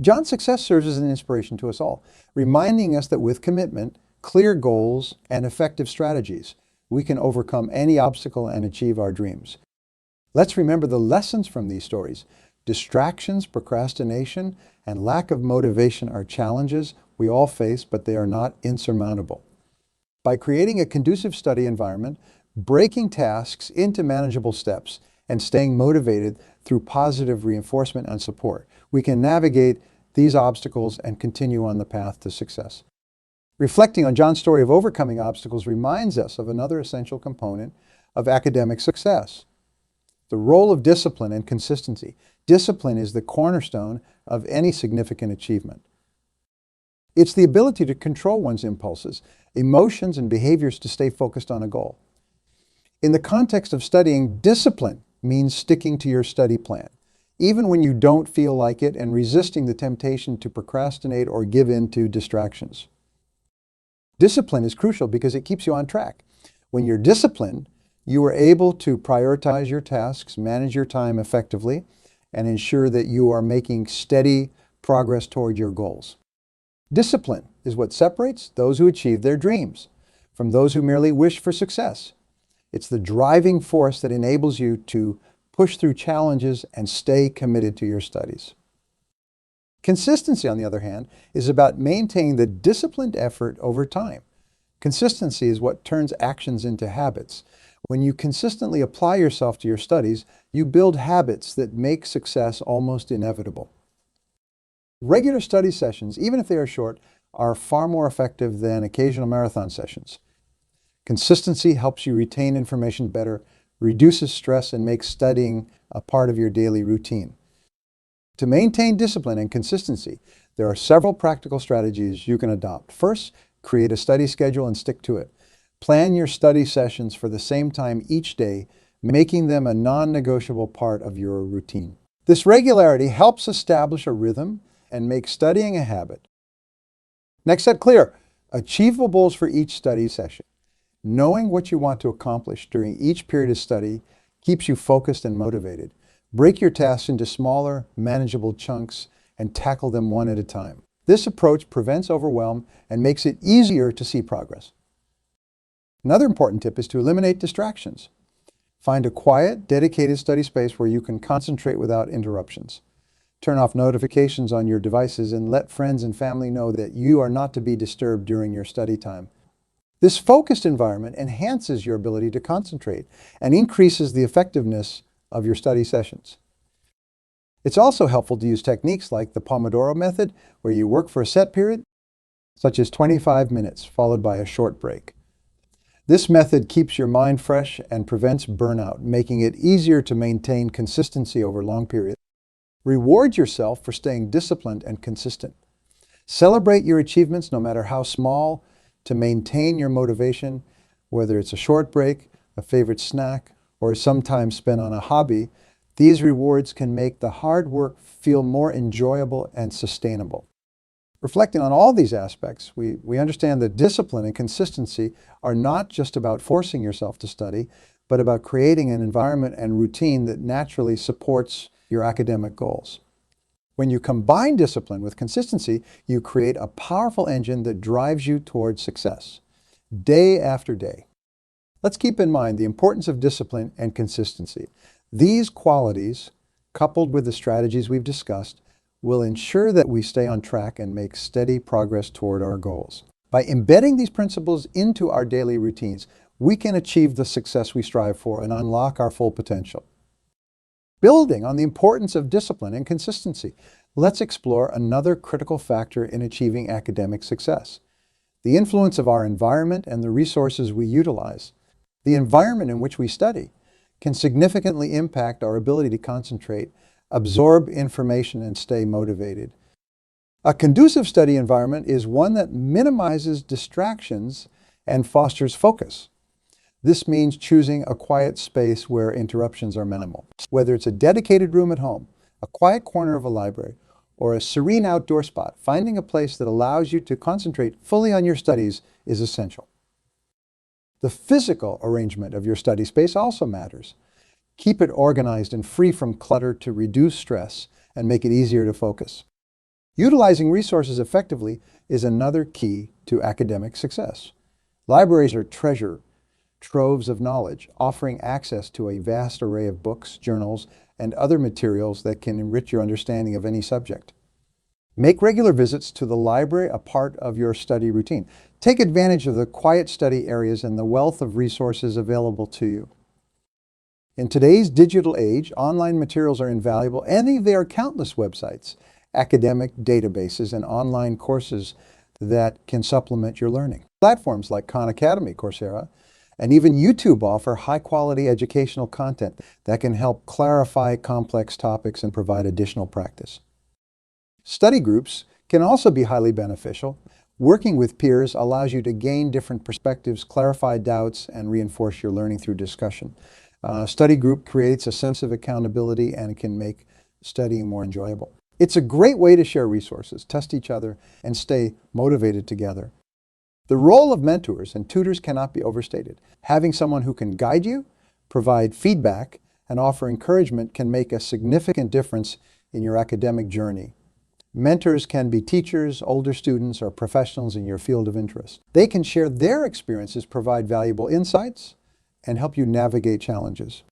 John's success serves as an inspiration to us all, reminding us that with commitment, clear goals, and effective strategies, we can overcome any obstacle and achieve our dreams. Let's remember the lessons from these stories. Distractions, procrastination, and lack of motivation are challenges we all face, but they are not insurmountable. By creating a conducive study environment, breaking tasks into manageable steps, and staying motivated through positive reinforcement and support, we can navigate these obstacles and continue on the path to success. Reflecting on John's story of overcoming obstacles reminds us of another essential component of academic success: the role of discipline and consistency. Discipline is the cornerstone of any significant achievement. It's the ability to control one's impulses, emotions, and behaviors to stay focused on a goal. In the context of studying, discipline means sticking to your study plan, even when you don't feel like it, and resisting the temptation to procrastinate or give in to distractions. Discipline is crucial because it keeps you on track. When you're disciplined, you are able to prioritize your tasks, manage your time effectively, and ensure that you are making steady progress toward your goals. Discipline is what separates those who achieve their dreams from those who merely wish for success. It's the driving force that enables you to push through challenges and stay committed to your studies. Consistency, on the other hand, is about maintaining the disciplined effort over time. Consistency is what turns actions into habits. When you consistently apply yourself to your studies, you build habits that make success almost inevitable. Regular study sessions, even if they are short, are far more effective than occasional marathon sessions. Consistency helps you retain information better, reduces stress, and makes studying a part of your daily routine. To maintain discipline and consistency, there are several practical strategies you can adopt. First, create a study schedule and stick to it. Plan your study sessions for the same time each day, making them a non-negotiable part of your routine. This regularity helps establish a rhythm and make studying a habit. Next, set clear, achievable goals for each study session. Knowing what you want to accomplish during each period of study keeps you focused and motivated. Break your tasks into smaller, manageable chunks and tackle them one at a time. This approach prevents overwhelm and makes it easier to see progress. Another important tip is to eliminate distractions. Find a quiet, dedicated study space where you can concentrate without interruptions. Turn off notifications on your devices and let friends and family know that you are not to be disturbed during your study time. This focused environment enhances your ability to concentrate and increases the effectiveness of your study sessions. It's also helpful to use techniques like the Pomodoro method, where you work for a set period, such as 25 minutes, followed by a short break. This method keeps your mind fresh and prevents burnout, making it easier to maintain consistency over long periods. Reward yourself for staying disciplined and consistent. Celebrate your achievements, no matter how small, to maintain your motivation, whether it's a short break, a favorite snack, or some time spent on a hobby. These rewards can make the hard work feel more enjoyable and sustainable. Reflecting on all these aspects, we understand that discipline and consistency are not just about forcing yourself to study, but about creating an environment and routine that naturally supports your academic goals. When you combine discipline with consistency, you create a powerful engine that drives you towards success, day after day. Let's keep in mind the importance of discipline and consistency. These qualities, coupled with the strategies we've discussed, will ensure that we stay on track and make steady progress toward our goals. By embedding these principles into our daily routines, we can achieve the success we strive for and unlock our full potential. Building on the importance of discipline and consistency, let's explore another critical factor in achieving academic success: the influence of our environment and the resources we utilize. The environment in which we study can significantly impact our ability to concentrate, absorb information, and stay motivated. A conducive study environment is one that minimizes distractions and fosters focus. This means choosing a quiet space where interruptions are minimal. Whether it's a dedicated room at home, a quiet corner of a library, or a serene outdoor spot, finding a place that allows you to concentrate fully on your studies is essential. The physical arrangement of your study space also matters. Keep it organized and free from clutter to reduce stress and make it easier to focus. Utilizing resources effectively is another key to academic success. Libraries are treasure troves of knowledge, offering access to a vast array of books, journals, and other materials that can enrich your understanding of any subject. Make regular visits to the library a part of your study routine. Take advantage of the quiet study areas and the wealth of resources available to you. In today's digital age, online materials are invaluable, and there are countless websites, academic databases, and online courses that can supplement your learning. Platforms like Khan Academy, Coursera, and even YouTube offer high-quality educational content that can help clarify complex topics and provide additional practice. Study groups can also be highly beneficial. Working with peers allows you to gain different perspectives, clarify doubts, and reinforce your learning through discussion. A study group creates a sense of accountability and can make studying more enjoyable. It's a great way to share resources, test each other, and stay motivated together. The role of mentors and tutors cannot be overstated. Having someone who can guide you, provide feedback, and offer encouragement can make a significant difference in your academic journey. Mentors can be teachers, older students, or professionals in your field of interest. They can share their experiences, provide valuable insights, and help you navigate challenges.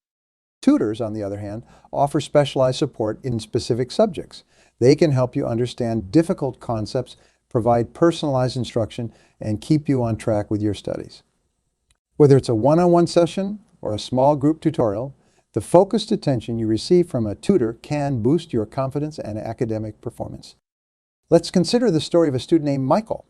Tutors, on the other hand, offer specialized support in specific subjects. They can help you understand difficult concepts, provide personalized instruction, and keep you on track with your studies. Whether it's a one-on-one session or a small group tutorial, the focused attention you receive from a tutor can boost your confidence and academic performance. Let's consider the story of a student named Michael.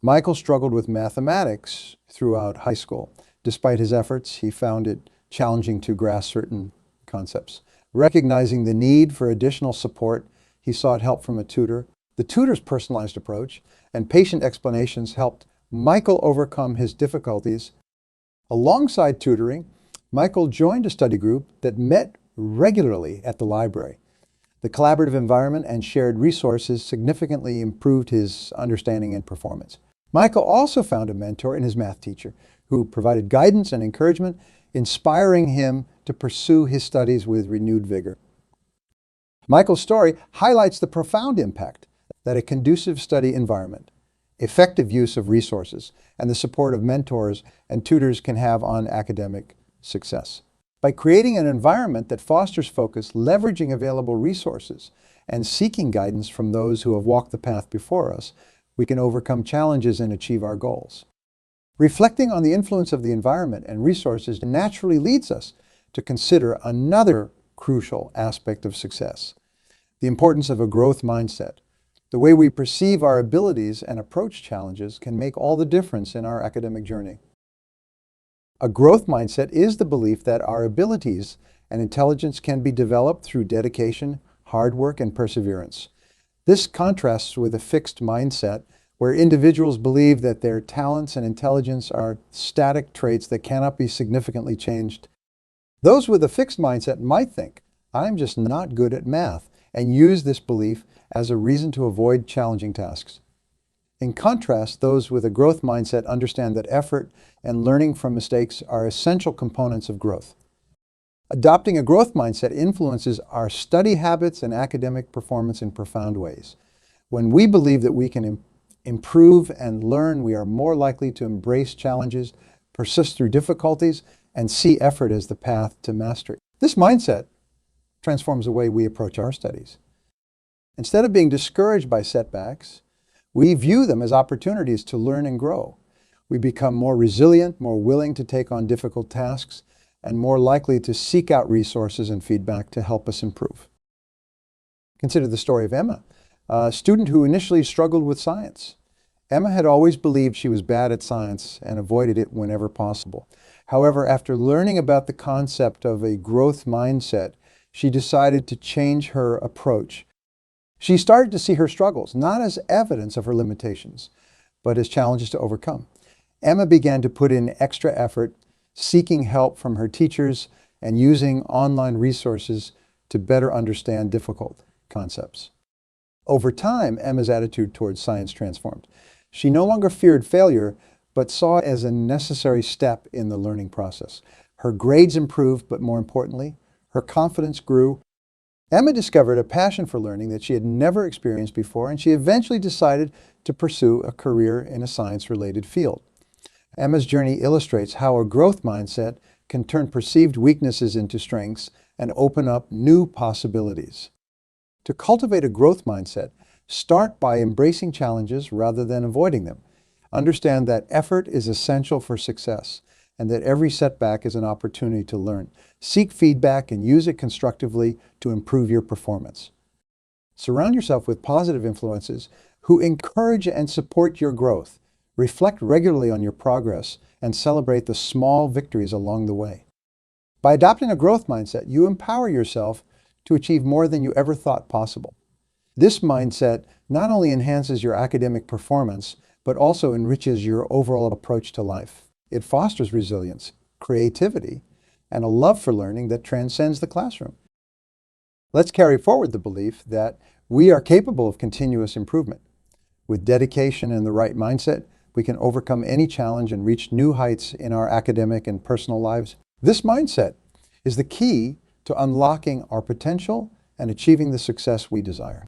Michael struggled with mathematics throughout high school. Despite his efforts, he found it challenging to grasp certain concepts. Recognizing the need for additional support, he sought help from a tutor. The tutor's personalized approach and patient explanations helped Michael overcome his difficulties. Alongside tutoring, Michael joined a study group that met regularly at the library. The collaborative environment and shared resources significantly improved his understanding and performance. Michael also found a mentor in his math teacher who provided guidance and encouragement, inspiring him to pursue his studies with renewed vigor. Michael's story highlights the profound impact that a conducive study environment, effective use of resources, and the support of mentors and tutors can have on academic success. By creating an environment that fosters focus, leveraging available resources, and seeking guidance from those who have walked the path before us, we can overcome challenges and achieve our goals. Reflecting on the influence of the environment and resources naturally leads us to consider another crucial aspect of success: the importance of a growth mindset. The way we perceive our abilities and approach challenges can make all the difference in our academic journey. A growth mindset is the belief that our abilities and intelligence can be developed through dedication, hard work, and perseverance. This contrasts with a fixed mindset where individuals believe that their talents and intelligence are static traits that cannot be significantly changed. Those with a fixed mindset might think, I'm just not good at math, and use this belief as a reason to avoid challenging tasks. In contrast, those with a growth mindset understand that effort and learning from mistakes are essential components of growth. Adopting a growth mindset influences our study habits and academic performance in profound ways. When we believe that we can improve and learn, we are more likely to embrace challenges, persist through difficulties, and see effort as the path to mastery. This mindset transforms the way we approach our studies. Instead of being discouraged by setbacks, we view them as opportunities to learn and grow. We become more resilient, more willing to take on difficult tasks, and more likely to seek out resources and feedback to help us improve. Consider the story of Emma, a student who initially struggled with science. Emma had always believed she was bad at science and avoided it whenever possible. However, after learning about the concept of a growth mindset, she decided to change her approach. She started to see her struggles not as evidence of her limitations, but as challenges to overcome. Emma began to put in extra effort, seeking help from her teachers and using online resources to better understand difficult concepts. Over time, Emma's attitude towards science transformed. She no longer feared failure, but saw it as a necessary step in the learning process. Her grades improved, but more importantly, her confidence grew. Emma discovered a passion for learning that she had never experienced before, and she eventually decided to pursue a career in a science-related field. Emma's journey illustrates how a growth mindset can turn perceived weaknesses into strengths and open up new possibilities. To cultivate a growth mindset, start by embracing challenges rather than avoiding them. Understand that effort is essential for success, and that every setback is an opportunity to learn. Seek feedback and use it constructively to improve your performance. Surround yourself with positive influences who encourage and support your growth. Reflect regularly on your progress and celebrate the small victories along the way. By adopting a growth mindset, you empower yourself to achieve more than you ever thought possible. This mindset not only enhances your academic performance, but also enriches your overall approach to life. It fosters resilience, creativity, and a love for learning that transcends the classroom. Let's carry forward the belief that we are capable of continuous improvement. With dedication and the right mindset, we can overcome any challenge and reach new heights in our academic and personal lives. This mindset is the key to unlocking our potential and achieving the success we desire.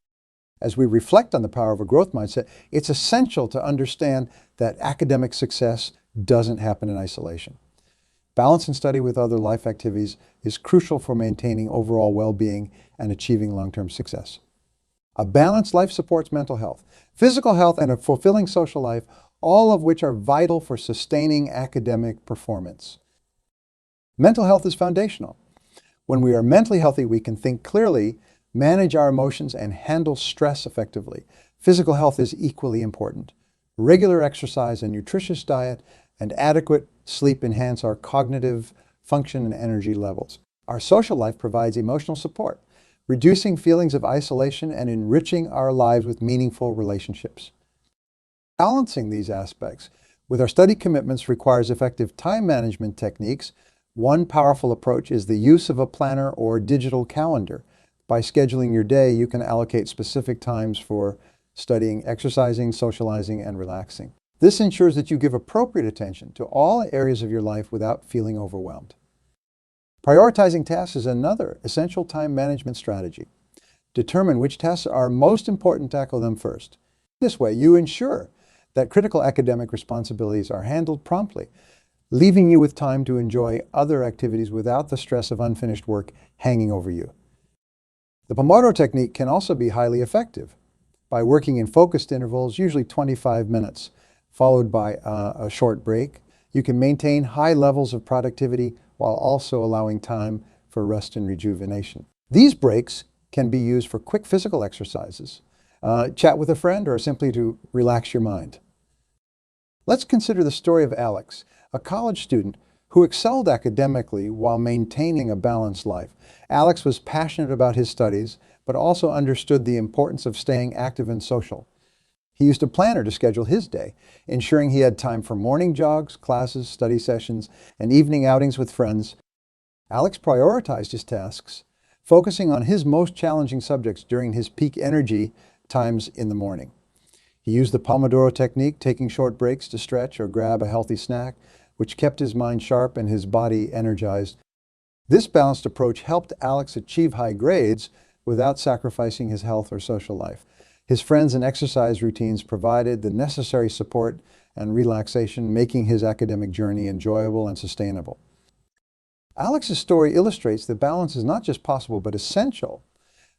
As we reflect on the power of a growth mindset, it's essential to understand that academic success doesn't happen in isolation. Balance and study with other life activities is crucial for maintaining overall well-being and achieving long-term success. A balanced life supports mental health, physical health, and a fulfilling social life, all of which are vital for sustaining academic performance. Mental health is foundational. When we are mentally healthy, we can think clearly, manage our emotions, and handle stress effectively. Physical health is equally important. Regular exercise, a nutritious diet, and adequate sleep enhance our cognitive function and energy levels. Our social life provides emotional support, reducing feelings of isolation and enriching our lives with meaningful relationships. Balancing these aspects with our study commitments requires effective time management techniques. One powerful approach is the use of a planner or digital calendar. By scheduling your day, you can allocate specific times for studying, exercising, socializing, and relaxing. This ensures that you give appropriate attention to all areas of your life without feeling overwhelmed. Prioritizing tasks is another essential time management strategy. Determine which tasks are most important, tackle them first. This way, you ensure that critical academic responsibilities are handled promptly, leaving you with time to enjoy other activities without the stress of unfinished work hanging over you. The Pomodoro technique can also be highly effective. By working in focused intervals, usually 25 minutes, followed by a short break, you can maintain high levels of productivity while also allowing time for rest and rejuvenation. These breaks can be used for quick physical exercises, chat with a friend, or simply to relax your mind. Let's consider the story of Alex, a college student who excelled academically while maintaining a balanced life. Alex was passionate about his studies, but also understood the importance of staying active and social. He used a planner to schedule his day, ensuring he had time for morning jogs, classes, study sessions, and evening outings with friends. Alex prioritized his tasks, focusing on his most challenging subjects during his peak energy times in the morning. He used the Pomodoro technique, taking short breaks to stretch or grab a healthy snack, which kept his mind sharp and his body energized. This balanced approach helped Alex achieve high grades without sacrificing his health or social life. His friends and exercise routines provided the necessary support and relaxation, making his academic journey enjoyable and sustainable. Alex's story illustrates that balance is not just possible, but essential.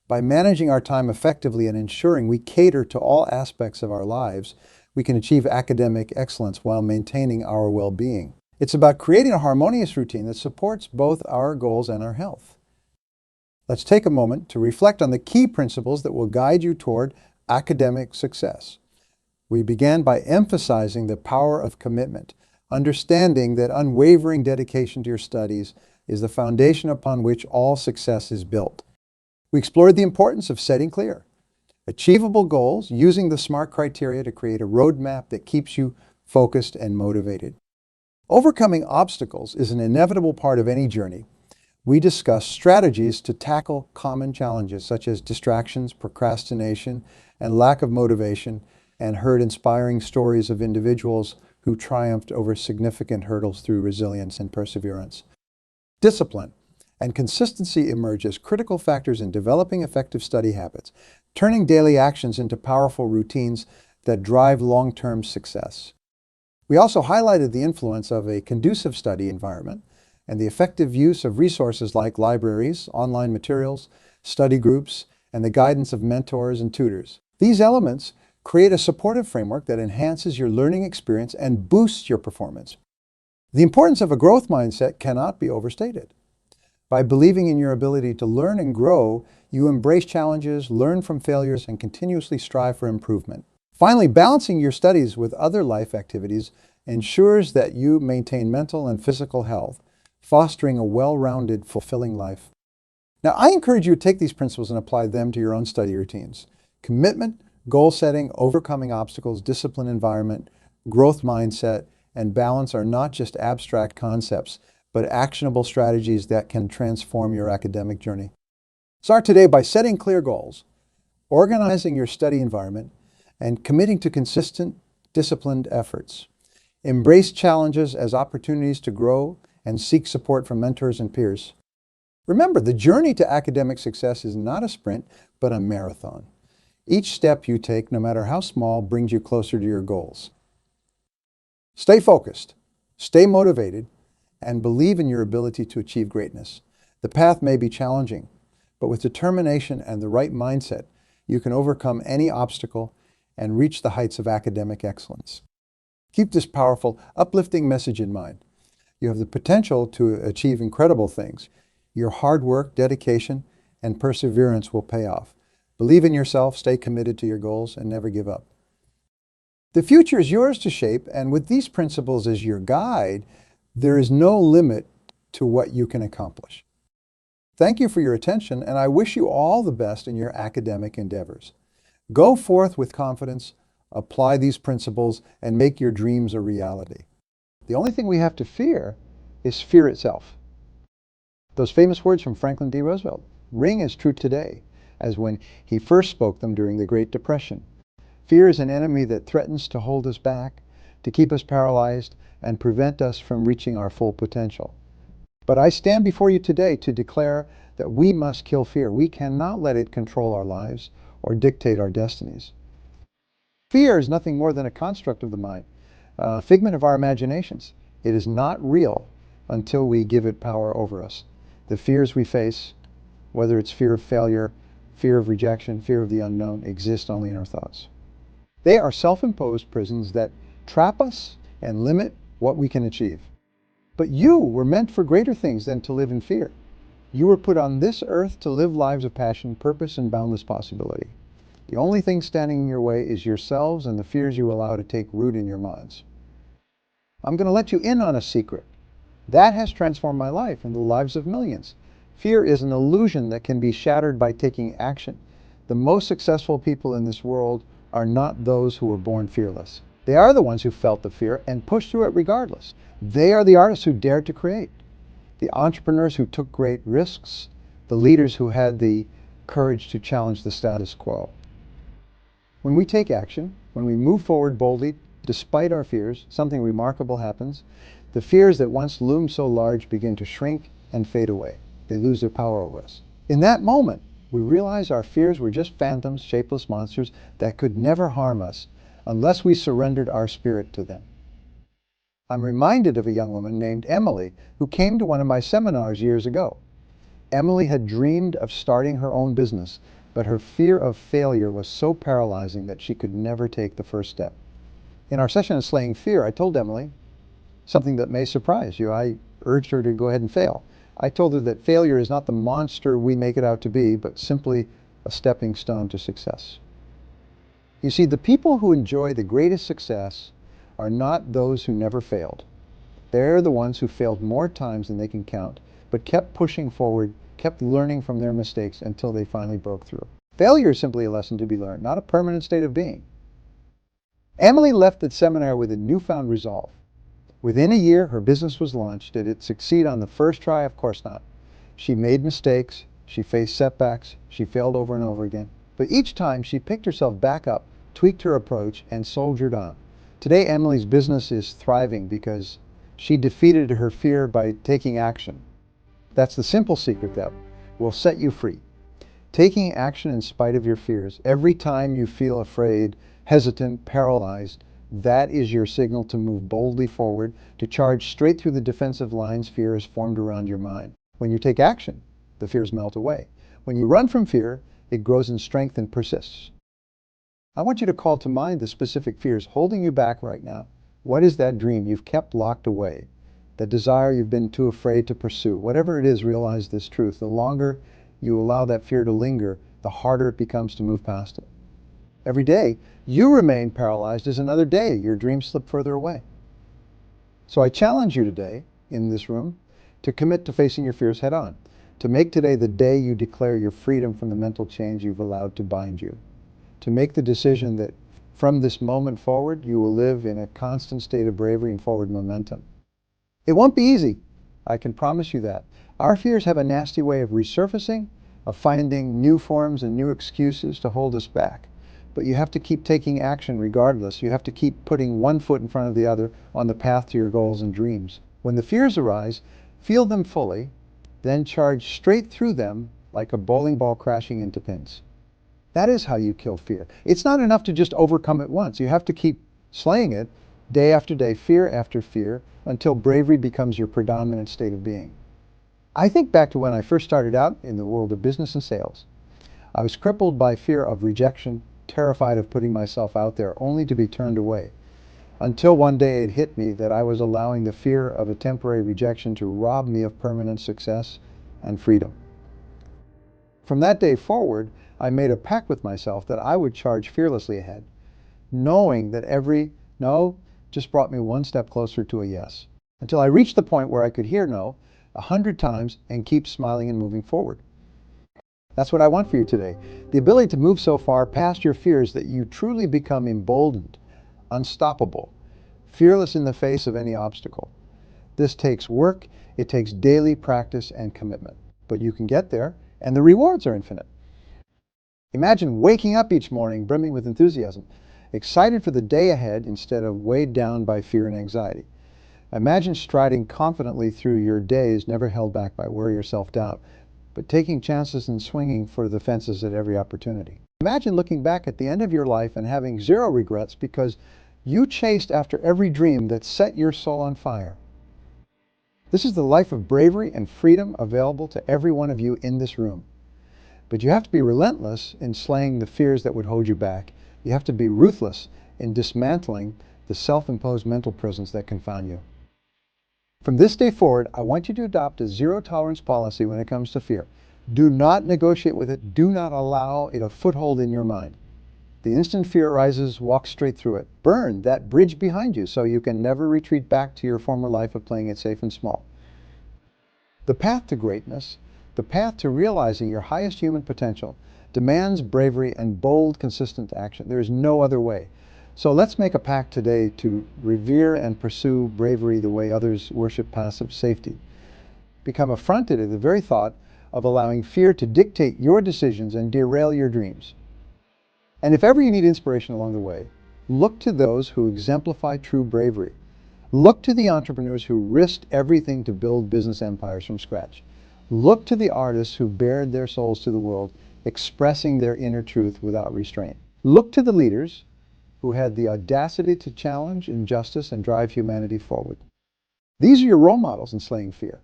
By managing our time effectively and ensuring we cater to all aspects of our lives, we can achieve academic excellence while maintaining our well-being. It's about creating a harmonious routine that supports both our goals and our health. Let's take a moment to reflect on the key principles that will guide you toward academic success. We began by emphasizing the power of commitment, understanding that unwavering dedication to your studies is the foundation upon which all success is built. We explored the importance of setting clear, achievable goals, using the SMART criteria to create a roadmap that keeps you focused and motivated. Overcoming obstacles is an inevitable part of any journey. We discussed strategies to tackle common challenges such as distractions, procrastination, and lack of motivation, and heard inspiring stories of individuals who triumphed over significant hurdles through resilience and perseverance. Discipline and consistency emerge as critical factors in developing effective study habits, turning daily actions into powerful routines that drive long-term success. We also highlighted the influence of a conducive study environment and the effective use of resources like libraries, online materials, study groups, and the guidance of mentors and tutors. These elements create a supportive framework that enhances your learning experience and boosts your performance. The importance of a growth mindset cannot be overstated. By believing in your ability to learn and grow, you embrace challenges, learn from failures, and continuously strive for improvement. Finally, balancing your studies with other life activities ensures that you maintain mental and physical health, fostering a well-rounded, fulfilling life. Now, I encourage you to take these principles and apply them to your own study routines. Commitment, goal setting, overcoming obstacles, discipline environment, growth mindset, and balance are not just abstract concepts, but actionable strategies that can transform your academic journey. Start today by setting clear goals, organizing your study environment, and committing to consistent, disciplined efforts. Embrace challenges as opportunities to grow and seek support from mentors and peers. Remember, the journey to academic success is not a sprint, but a marathon. Each step you take, no matter how small, brings you closer to your goals. Stay focused, stay motivated, and believe in your ability to achieve greatness. The path may be challenging, but with determination and the right mindset, you can overcome any obstacle and reach the heights of academic excellence. Keep this powerful, uplifting message in mind. You have the potential to achieve incredible things. Your hard work, dedication, and perseverance will pay off. Believe in yourself, stay committed to your goals, and never give up. The future is yours to shape, and with these principles as your guide, there is no limit to what you can accomplish. Thank you for your attention, and I wish you all the best in your academic endeavors. Go forth with confidence, apply these principles, and make your dreams a reality. The only thing we have to fear is fear itself. Those famous words from Franklin D. Roosevelt ring as true today as when he first spoke them during the Great Depression. Fear is an enemy that threatens to hold us back, to keep us paralyzed, and prevent us from reaching our full potential. But I stand before you today to declare that we must kill fear. We cannot let it control our lives or dictate our destinies. Fear is nothing more than a construct of the mind, a figment of our imaginations. It is not real until we give it power over us. The fears we face, whether it's fear of failure, fear of rejection, fear of the unknown, exist only in our thoughts. They are self-imposed prisons that trap us and limit what we can achieve. But you were meant for greater things than to live in fear. You were put on this earth to live lives of passion, purpose, and boundless possibility. The only thing standing in your way is yourselves and the fears you allow to take root in your minds. I'm going to let you in on a secret. That has transformed my life and the lives of millions. Fear is an illusion that can be shattered by taking action. The most successful people in this world are not those who were born fearless. They are the ones who felt the fear and pushed through it regardless. They are the artists who dared to create, the entrepreneurs who took great risks, the leaders who had the courage to challenge the status quo. When we take action, when we move forward boldly, despite our fears, something remarkable happens. The fears that once loomed so large begin to shrink and fade away. They lose their power over us. In that moment, we realize our fears were just phantoms, shapeless monsters that could never harm us unless we surrendered our spirit to them. I'm reminded of a young woman named Emily who came to one of my seminars years ago. Emily had dreamed of starting her own business, but her fear of failure was so paralyzing that she could never take the first step. In our session on Slaying Fear, I told Emily something that may surprise you. I urged her to go ahead and fail. I told her that failure is not the monster we make it out to be, but simply a stepping stone to success. You see, the people who enjoy the greatest success are not those who never failed. They're the ones who failed more times than they can count, but kept pushing forward, kept learning from their mistakes until they finally broke through. Failure is simply a lesson to be learned, not a permanent state of being. Emily left the seminar with a newfound resolve. Within a year, her business was launched. Did it succeed on the first try? Of course not. She made mistakes, she faced setbacks, she failed over and over again. But each time she picked herself back up, tweaked her approach, and soldiered on. Today, Emily's business is thriving because she defeated her fear by taking action. That's the simple secret that will set you free. Taking action in spite of your fears. Every time you feel afraid, hesitant, paralyzed, that is your signal to move boldly forward, to charge straight through the defensive lines fear has formed around your mind. When you take action, the fears melt away. When you run from fear, it grows in strength and persists. I want you to call to mind the specific fears holding you back right now. What is that dream you've kept locked away? The desire you've been too afraid to pursue? Whatever it is, realize this truth. The longer you allow that fear to linger, the harder it becomes to move past it. Every day you remain paralyzed is another day your dreams slip further away. So I challenge you today, in this room, to commit to facing your fears head on, to make today the day you declare your freedom from the mental chains you've allowed to bind you, to make the decision that from this moment forward you will live in a constant state of bravery and forward momentum. It won't be easy, I can promise you that. Our fears have a nasty way of resurfacing, of finding new forms and new excuses to hold us back. But you have to keep taking action regardless. You have to keep putting one foot in front of the other on the path to your goals and dreams. When the fears arise, feel them fully, then charge straight through them like a bowling ball crashing into pins. That is how you kill fear. It's not enough to just overcome it once. You have to keep slaying it day after day, fear after fear, until bravery becomes your predominant state of being. I think back to when I first started out in the world of business and sales. I was crippled by fear of rejection, terrified of putting myself out there, only to be turned away. Until one day it hit me that I was allowing the fear of a temporary rejection to rob me of permanent success and freedom. From that day forward, I made a pact with myself that I would charge fearlessly ahead, knowing that every no just brought me one step closer to a yes, until I reached the point where I could hear no 100 times and keep smiling and moving forward. That's what I want for you today. The ability to move so far past your fears that you truly become emboldened, unstoppable, fearless in the face of any obstacle. This takes work, it takes daily practice and commitment. But you can get there, and the rewards are infinite. Imagine waking up each morning brimming with enthusiasm, excited for the day ahead instead of weighed down by fear and anxiety. Imagine striding confidently through your days, never held back by worry or self-doubt, but taking chances and swinging for the fences at every opportunity. Imagine looking back at the end of your life and having zero regrets because you chased after every dream that set your soul on fire. This is the life of bravery and freedom available to every one of you in this room. But you have to be relentless in slaying the fears that would hold you back. You have to be ruthless in dismantling the self-imposed mental prisons that confound you. From this day forward, I want you to adopt a zero-tolerance policy when it comes to fear. Do not negotiate with it. Do not allow it a foothold in your mind. The instant fear arises, walk straight through it. Burn that bridge behind you so you can never retreat back to your former life of playing it safe and small. The path to greatness, the path to realizing your highest human potential, demands bravery and bold, consistent action. There is no other way. So let's make a pact today to revere and pursue bravery the way others worship passive safety. Become affronted at the very thought of allowing fear to dictate your decisions and derail your dreams. And if ever you need inspiration along the way, look to those who exemplify true bravery. Look to the entrepreneurs who risked everything to build business empires from scratch. Look to the artists who bared their souls to the world, expressing their inner truth without restraint. Look to the leaders who had the audacity to challenge injustice and drive humanity forward. These are your role models in slaying fear.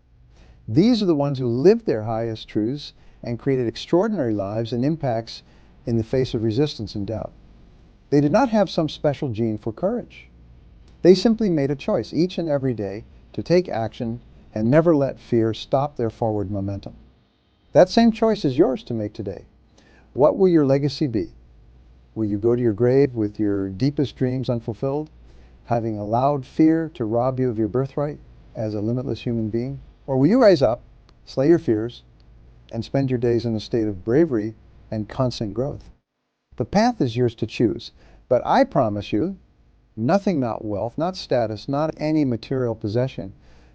These are the ones who lived their highest truths and created extraordinary lives and impacts in the face of resistance and doubt. They did not have some special gene for courage. They simply made a choice each and every day to take action and never let fear stop their forward momentum. That same choice is yours to make today. What will your legacy be? Will you go to your grave with your deepest dreams unfulfilled, having allowed fear to rob you of your birthright as a limitless human being? Or will you rise up, slay your fears, and spend your days in a state of bravery and constant growth? The path is yours to choose, but I promise you, nothing, not wealth, not status, not any material possession,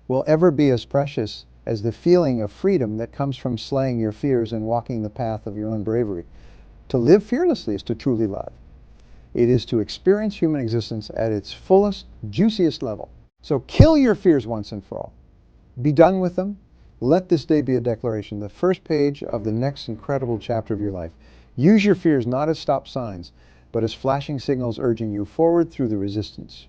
will ever be as precious as the feeling of freedom that comes from slaying your fears and walking the path of your own bravery. To live fearlessly is to truly love. It is to experience human existence at its fullest, juiciest level. So kill your fears once and for all. Be done with them. Let this day be a declaration, the first page of the next incredible chapter of your life. Use your fears not as stop signs, but as flashing signals urging you forward through the resistance.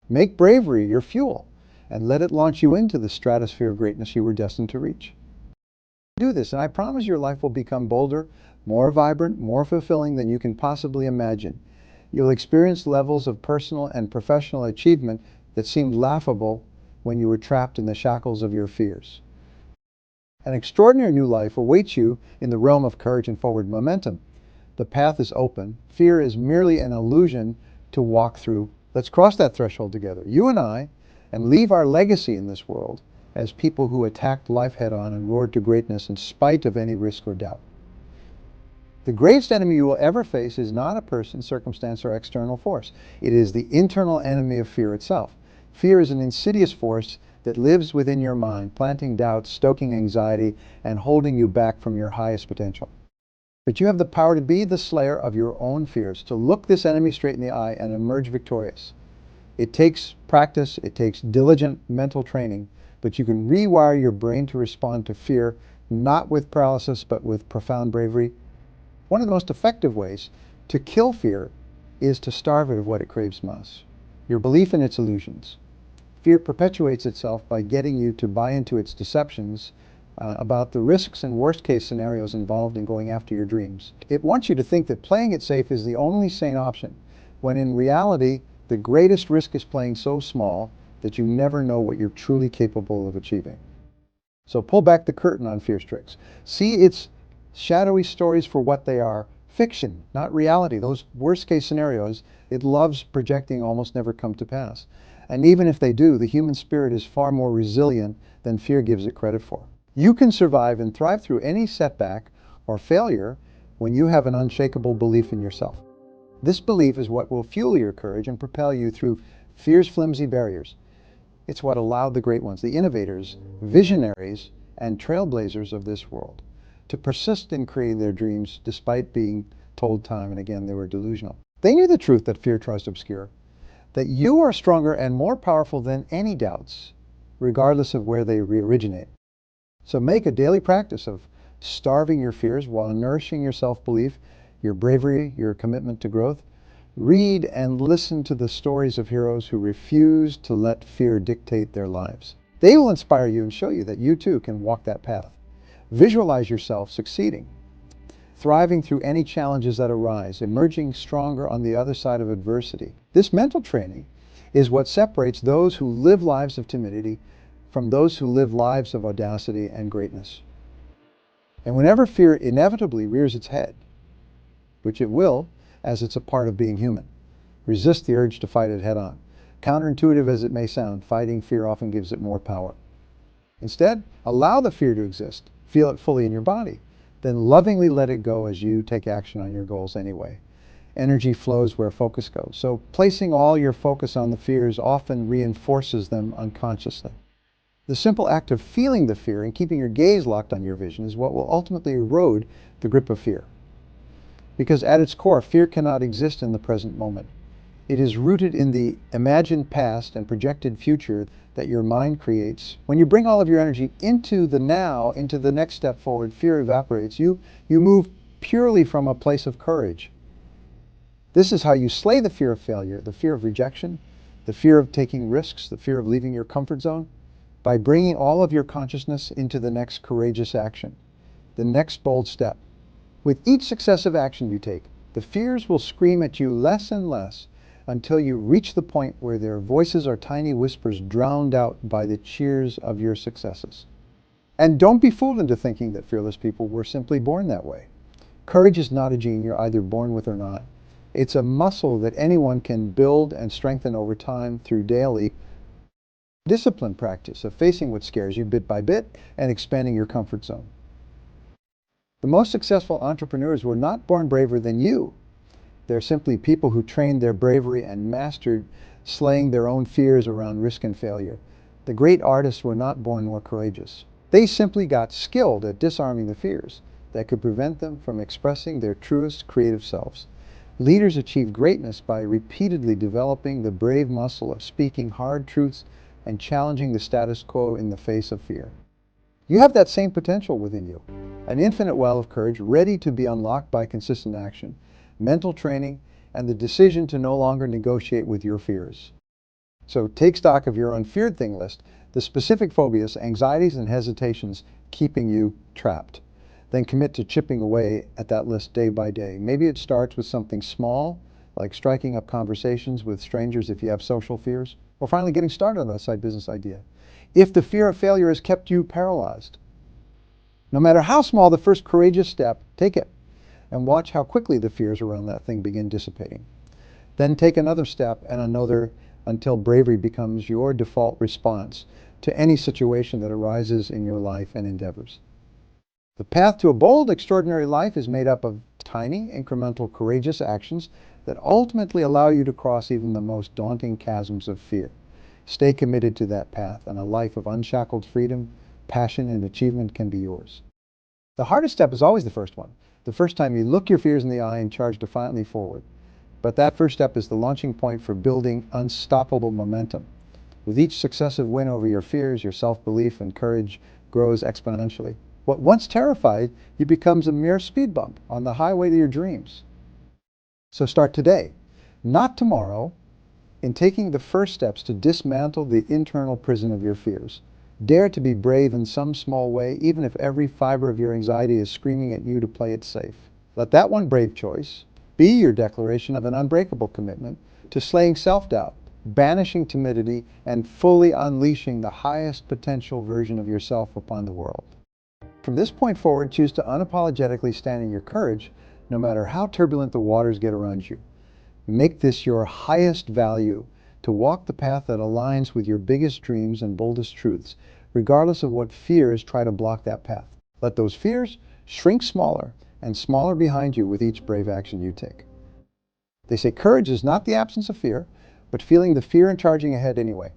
Make bravery your fuel, and let it launch you into the stratosphere of greatness you were destined to reach. Do this, and I promise your life will become bolder, more vibrant, more fulfilling than you can possibly imagine. You'll experience levels of personal and professional achievement that seemed laughable when you were trapped in the shackles of your fears. An extraordinary new life awaits you in the realm of courage and forward momentum. The path is open. Fear is merely an illusion to walk through. Let's cross that threshold together, you and I, and leave our legacy in this world as people who attacked life head-on and roared to greatness in spite of any risk or doubt. The greatest enemy you will ever face is not a person, circumstance, or external force. It is the internal enemy of fear itself. Fear is an insidious force that lives within your mind, planting doubts, stoking anxiety, and holding you back from your highest potential. But you have the power to be the slayer of your own fears, to look this enemy straight in the eye and emerge victorious. It takes practice, it takes diligent mental training, but you can rewire your brain to respond to fear, not with paralysis, but with profound bravery. One of the most effective ways to kill fear is to starve it of what it craves most, your belief in its illusions. Fear perpetuates itself by getting you to buy into its deceptions about the risks and worst-case scenarios involved in going after your dreams. It wants you to think that playing it safe is the only sane option, when in reality, the greatest risk is playing so small that you never know what you're truly capable of achieving. So pull back the curtain on fear's tricks. See its shadowy stories for what they are. Fiction, not reality. Those worst-case scenarios it loves projecting almost never come to pass. And even if they do, the human spirit is far more resilient than fear gives it credit for. You can survive and thrive through any setback or failure when you have an unshakable belief in yourself. This belief is what will fuel your courage and propel you through fear's flimsy barriers. It's what allowed the great ones, the innovators, visionaries, and trailblazers of this world, to persist in creating their dreams despite being told time and again they were delusional. They knew the truth that fear tries to obscure, that you are stronger and more powerful than any doubts, regardless of where they originate. So make a daily practice of starving your fears while nourishing your self-belief, your bravery, your commitment to growth. Read and listen to the stories of heroes who refuse to let fear dictate their lives. They will inspire you and show you that you too can walk that path. Visualize yourself succeeding, thriving through any challenges that arise, emerging stronger on the other side of adversity. This mental training is what separates those who live lives of timidity from those who live lives of audacity and greatness. And whenever fear inevitably rears its head, which it will, as it's a part of being human, resist the urge to fight it head on. Counterintuitive as it may sound, fighting fear often gives it more power. Instead, allow the fear to exist. Feel it fully in your body. Then lovingly let it go as you take action on your goals anyway. Energy flows where focus goes. So placing all your focus on the fears often reinforces them unconsciously. The simple act of feeling the fear and keeping your gaze locked on your vision is what will ultimately erode the grip of fear. Because at its core, fear cannot exist in the present moment. It is rooted in the imagined past and projected future that your mind creates. When you bring all of your energy into the now, into the next step forward, fear evaporates. You move purely from a place of courage. This is how you slay the fear of failure, the fear of rejection, the fear of taking risks, the fear of leaving your comfort zone, by bringing all of your consciousness into the next courageous action, the next bold step. With each successive action you take, the fears will scream at you less and less until you reach the point where their voices are tiny whispers drowned out by the cheers of your successes. And don't be fooled into thinking that fearless people were simply born that way. Courage is not a gene you're either born with or not. It's a muscle that anyone can build and strengthen over time through daily disciplined practice of facing what scares you bit by bit and expanding your comfort zone. The most successful entrepreneurs were not born braver than you. They're simply people who trained their bravery and mastered slaying their own fears around risk and failure. The great artists were not born more courageous. They simply got skilled at disarming the fears that could prevent them from expressing their truest creative selves. Leaders achieve greatness by repeatedly developing the brave muscle of speaking hard truths and challenging the status quo in the face of fear. You have that same potential within you, an infinite well of courage ready to be unlocked by consistent action, mental training, and the decision to no longer negotiate with your fears. So take stock of your unfeared thing list, the specific phobias, anxieties, and hesitations keeping you trapped. Then commit to chipping away at that list day by day. Maybe it starts with something small, like striking up conversations with strangers if you have social fears, or finally getting started on a side business idea. If the fear of failure has kept you paralyzed, no matter how small the first courageous step, take it and watch how quickly the fears around that thing begin dissipating. Then take another step and another until bravery becomes your default response to any situation that arises in your life and endeavors. The path to a bold, extraordinary life is made up of tiny, incremental, courageous actions that ultimately allow you to cross even the most daunting chasms of fear. Stay committed to that path, and a life of unshackled freedom, passion, and achievement can be yours. The hardest step is always the first one. The first time you look your fears in the eye and charge defiantly forward. But that first step is the launching point for building unstoppable momentum. With each successive win over your fears, your self-belief and courage grows exponentially. What once terrified you becomes a mere speed bump on the highway to your dreams. So start today, not tomorrow, in taking the first steps to dismantle the internal prison of your fears. Dare to be brave in some small way, even if every fiber of your anxiety is screaming at you to play it safe. Let that one brave choice be your declaration of an unbreakable commitment to slaying self-doubt, banishing timidity, and fully unleashing the highest potential version of yourself upon the world. From this point forward, choose to unapologetically stand in your courage, no matter how turbulent the waters get around you. Make this your highest value, to walk the path that aligns with your biggest dreams and boldest truths, regardless of what fears try to block that path. Let those fears shrink smaller and smaller behind you with each brave action you take. They say courage is not the absence of fear, but feeling the fear and charging ahead anyway.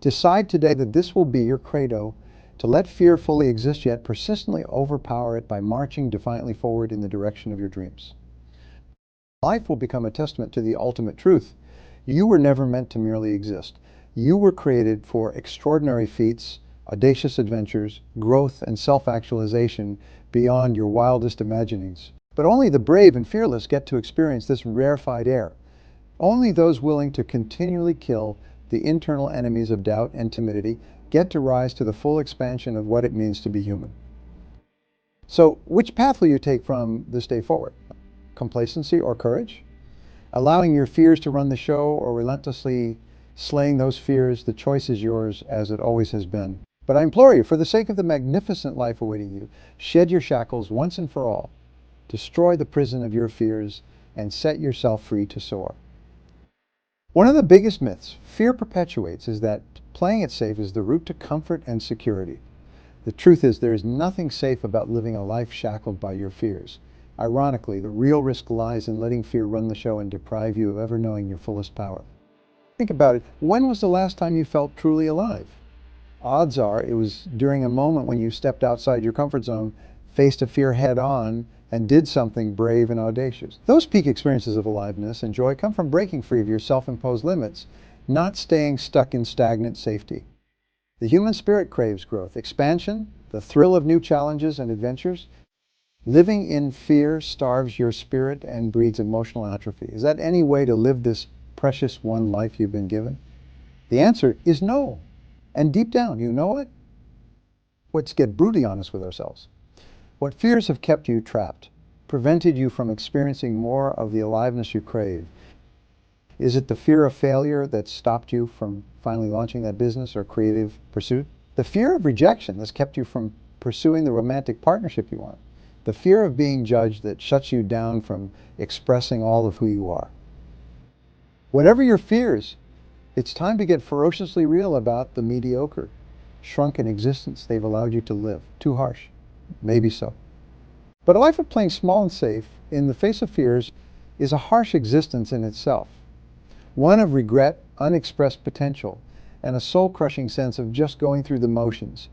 Decide today that this will be your credo, to let fear fully exist yet persistently overpower it by marching defiantly forward in the direction of your dreams. Life will become a testament to the ultimate truth. You were never meant to merely exist. You were created for extraordinary feats, audacious adventures, growth, and self-actualization beyond your wildest imaginings. But only the brave and fearless get to experience this rarefied air. Only those willing to continually kill the internal enemies of doubt and timidity get to rise to the full expansion of what it means to be human. So, which path will you take from this day forward? Complacency or courage? Allowing your fears to run the show, or relentlessly slaying those fears? The choice is yours, as it always has been. But I implore you, for the sake of the magnificent life awaiting you, shed your shackles once and for all. Destroy the prison of your fears and set yourself free to soar. One of the biggest myths fear perpetuates is that playing it safe is the route to comfort and security. The truth is, there is nothing safe about living a life shackled by your fears. Ironically, the real risk lies in letting fear run the show and deprive you of ever knowing your fullest power. Think about it. When was the last time you felt truly alive? Odds are it was during a moment when you stepped outside your comfort zone, faced a fear head on, and did something brave and audacious. Those peak experiences of aliveness and joy come from breaking free of your self-imposed limits, not staying stuck in stagnant safety. The human spirit craves growth, expansion, the thrill of new challenges and adventures. Living in fear starves your spirit and breeds emotional atrophy. Is that any way to live this precious one life you've been given? The answer is no. And deep down, you know it? Let's get brutally honest with ourselves. What fears have kept you trapped, prevented you from experiencing more of the aliveness you crave? Is it the fear of failure that stopped you from finally launching that business or creative pursuit? The fear of rejection that's kept you from pursuing the romantic partnership you want? The fear of being judged that shuts you down from expressing all of who you are? Whatever your fears, it's time to get ferociously real about the mediocre, shrunken existence they've allowed you to live. Too harsh? Maybe so. But a life of playing small and safe in the face of fears is a harsh existence in itself. One of regret, unexpressed potential, and a soul-crushing sense of just going through the motions.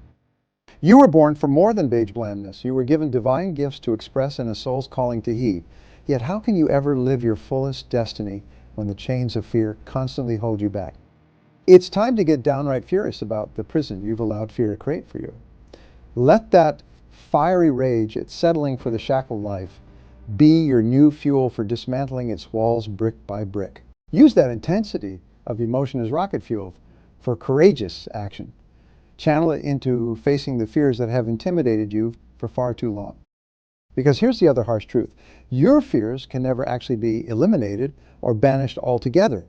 You were born for more than beige blandness. You were given divine gifts to express and a soul's calling to heed. Yet how can you ever live your fullest destiny when the chains of fear constantly hold you back? It's time to get downright furious about the prison you've allowed fear to create for you. Let that fiery rage at settling for the shackled life be your new fuel for dismantling its walls brick by brick. Use that intensity of emotion as rocket fuel for courageous action. Channel it into facing the fears that have intimidated you for far too long. Because here's the other harsh truth. Your fears can never actually be eliminated or banished altogether.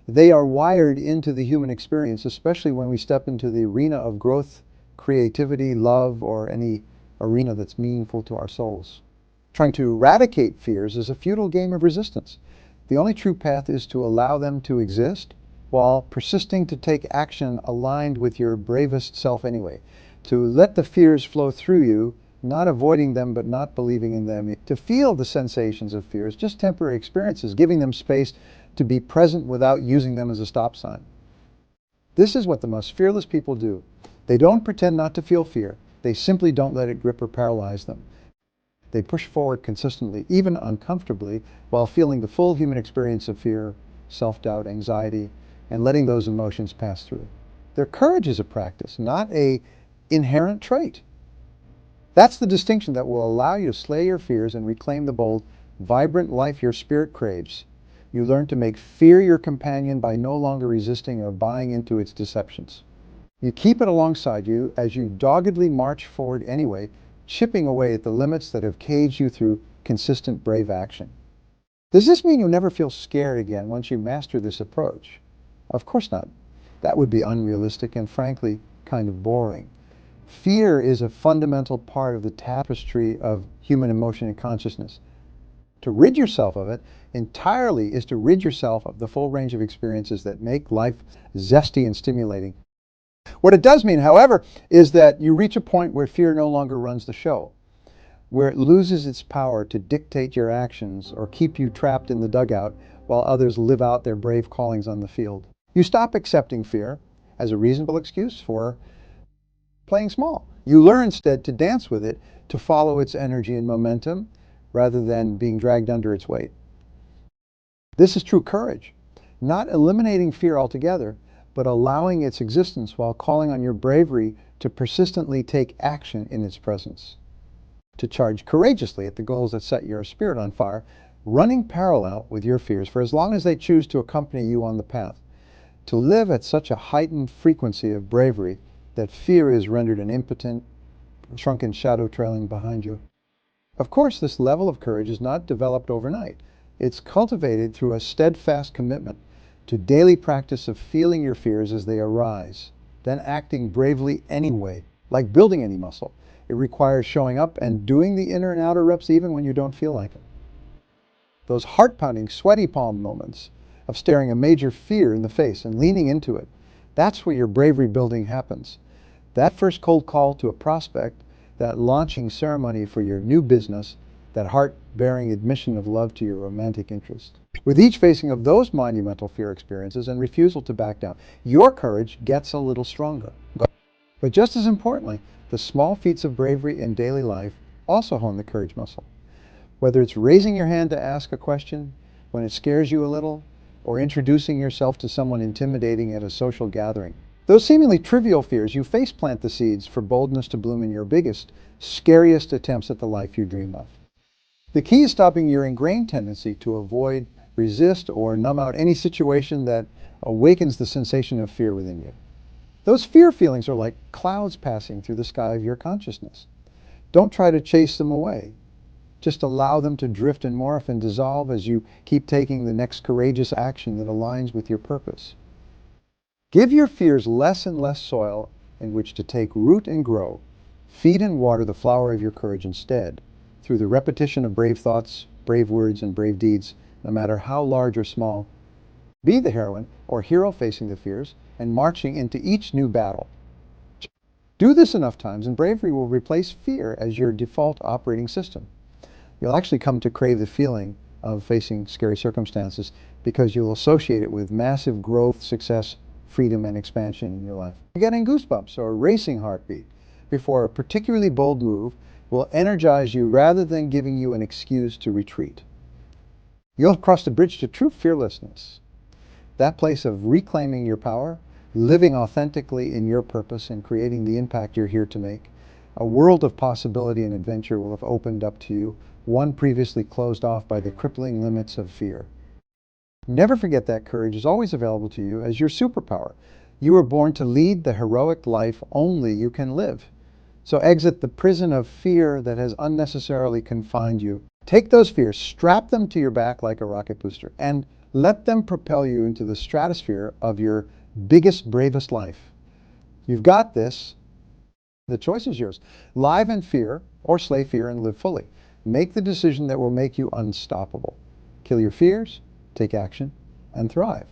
They are wired into the human experience, especially when we step into the arena of growth, creativity, love, or any arena that's meaningful to our souls. Trying to eradicate fears is a futile game of resistance. The only true path is to allow them to exist while persisting to take action aligned with your bravest self anyway. To let the fears flow through you, not avoiding them but not believing in them. To feel the sensations of fears, just temporary experiences, giving them space to be present without using them as a stop sign. This is what the most fearless people do. They don't pretend not to feel fear. They simply don't let it grip or paralyze them. They push forward consistently, even uncomfortably, while feeling the full human experience of fear, self-doubt, anxiety, and letting those emotions pass through. Their courage is a practice, not an inherent trait. That's the distinction that will allow you to slay your fears and reclaim the bold, vibrant life your spirit craves. You learn to make fear your companion by no longer resisting or buying into its deceptions. You keep it alongside you as you doggedly march forward anyway, chipping away at the limits that have caged you through consistent brave action. Does this mean you'll never feel scared again once you master this approach? Of course not. That would be unrealistic and frankly kind of boring. Fear is a fundamental part of the tapestry of human emotion and consciousness. To rid yourself of it entirely is to rid yourself of the full range of experiences that make life zesty and stimulating. What it does mean, however, is that you reach a point where fear no longer runs the show, where it loses its power to dictate your actions or keep you trapped in the dugout while others live out their brave callings on the field. You stop accepting fear as a reasonable excuse for playing small. You learn instead to dance with it, to follow its energy and momentum, rather than being dragged under its weight. This is true courage, not eliminating fear altogether, but allowing its existence while calling on your bravery to persistently take action in its presence. To charge courageously at the goals that set your spirit on fire, running parallel with your fears for as long as they choose to accompany you on the path. To live at such a heightened frequency of bravery that fear is rendered an impotent, shrunken shadow trailing behind you. Of course, this level of courage is not developed overnight. It's cultivated through a steadfast commitment to daily practice of feeling your fears as they arise, then acting bravely anyway, like building any muscle. It requires showing up and doing the inner and outer reps even when you don't feel like it. Those heart-pounding, sweaty palm moments of staring a major fear in the face and leaning into it, that's where your bravery building happens. That first cold call to a prospect, that launching ceremony for your new business, that heart-bearing admission of love to your romantic interest. With each facing of those monumental fear experiences and refusal to back down, your courage gets a little stronger. But just as importantly, the small feats of bravery in daily life also hone the courage muscle. Whether it's raising your hand to ask a question when it scares you a little, or introducing yourself to someone intimidating at a social gathering. Those seemingly trivial fears, you face plant the seeds for boldness to bloom in your biggest, scariest attempts at the life you dream of. The key is stopping your ingrained tendency to avoid, resist, or numb out any situation that awakens the sensation of fear within you. Those fear feelings are like clouds passing through the sky of your consciousness. Don't try to chase them away. Just allow them to drift and morph and dissolve as you keep taking the next courageous action that aligns with your purpose. Give your fears less and less soil in which to take root and grow. Feed and water the flower of your courage instead, through the repetition of brave thoughts, brave words, and brave deeds, no matter how large or small. Be the heroine or hero facing the fears and marching into each new battle. Do this enough times and bravery will replace fear as your default operating system. You'll actually come to crave the feeling of facing scary circumstances because you'll associate it with massive growth, success, freedom, and expansion in your life. Getting goosebumps or a racing heartbeat before a particularly bold move will energize you rather than giving you an excuse to retreat. You'll cross the bridge to true fearlessness, that place of reclaiming your power, living authentically in your purpose, and creating the impact you're here to make. A world of possibility and adventure will have opened up to you, one previously closed off by the crippling limits of fear. Never forget that courage is always available to you as your superpower. You were born to lead the heroic life only you can live. So exit the prison of fear that has unnecessarily confined you. Take those fears, strap them to your back like a rocket booster, and let them propel you into the stratosphere of your biggest, bravest life. You've got this. The choice is yours. Live in fear or slay fear and live fully. Make the decision that will make you unstoppable. Kill your fears, take action, and thrive.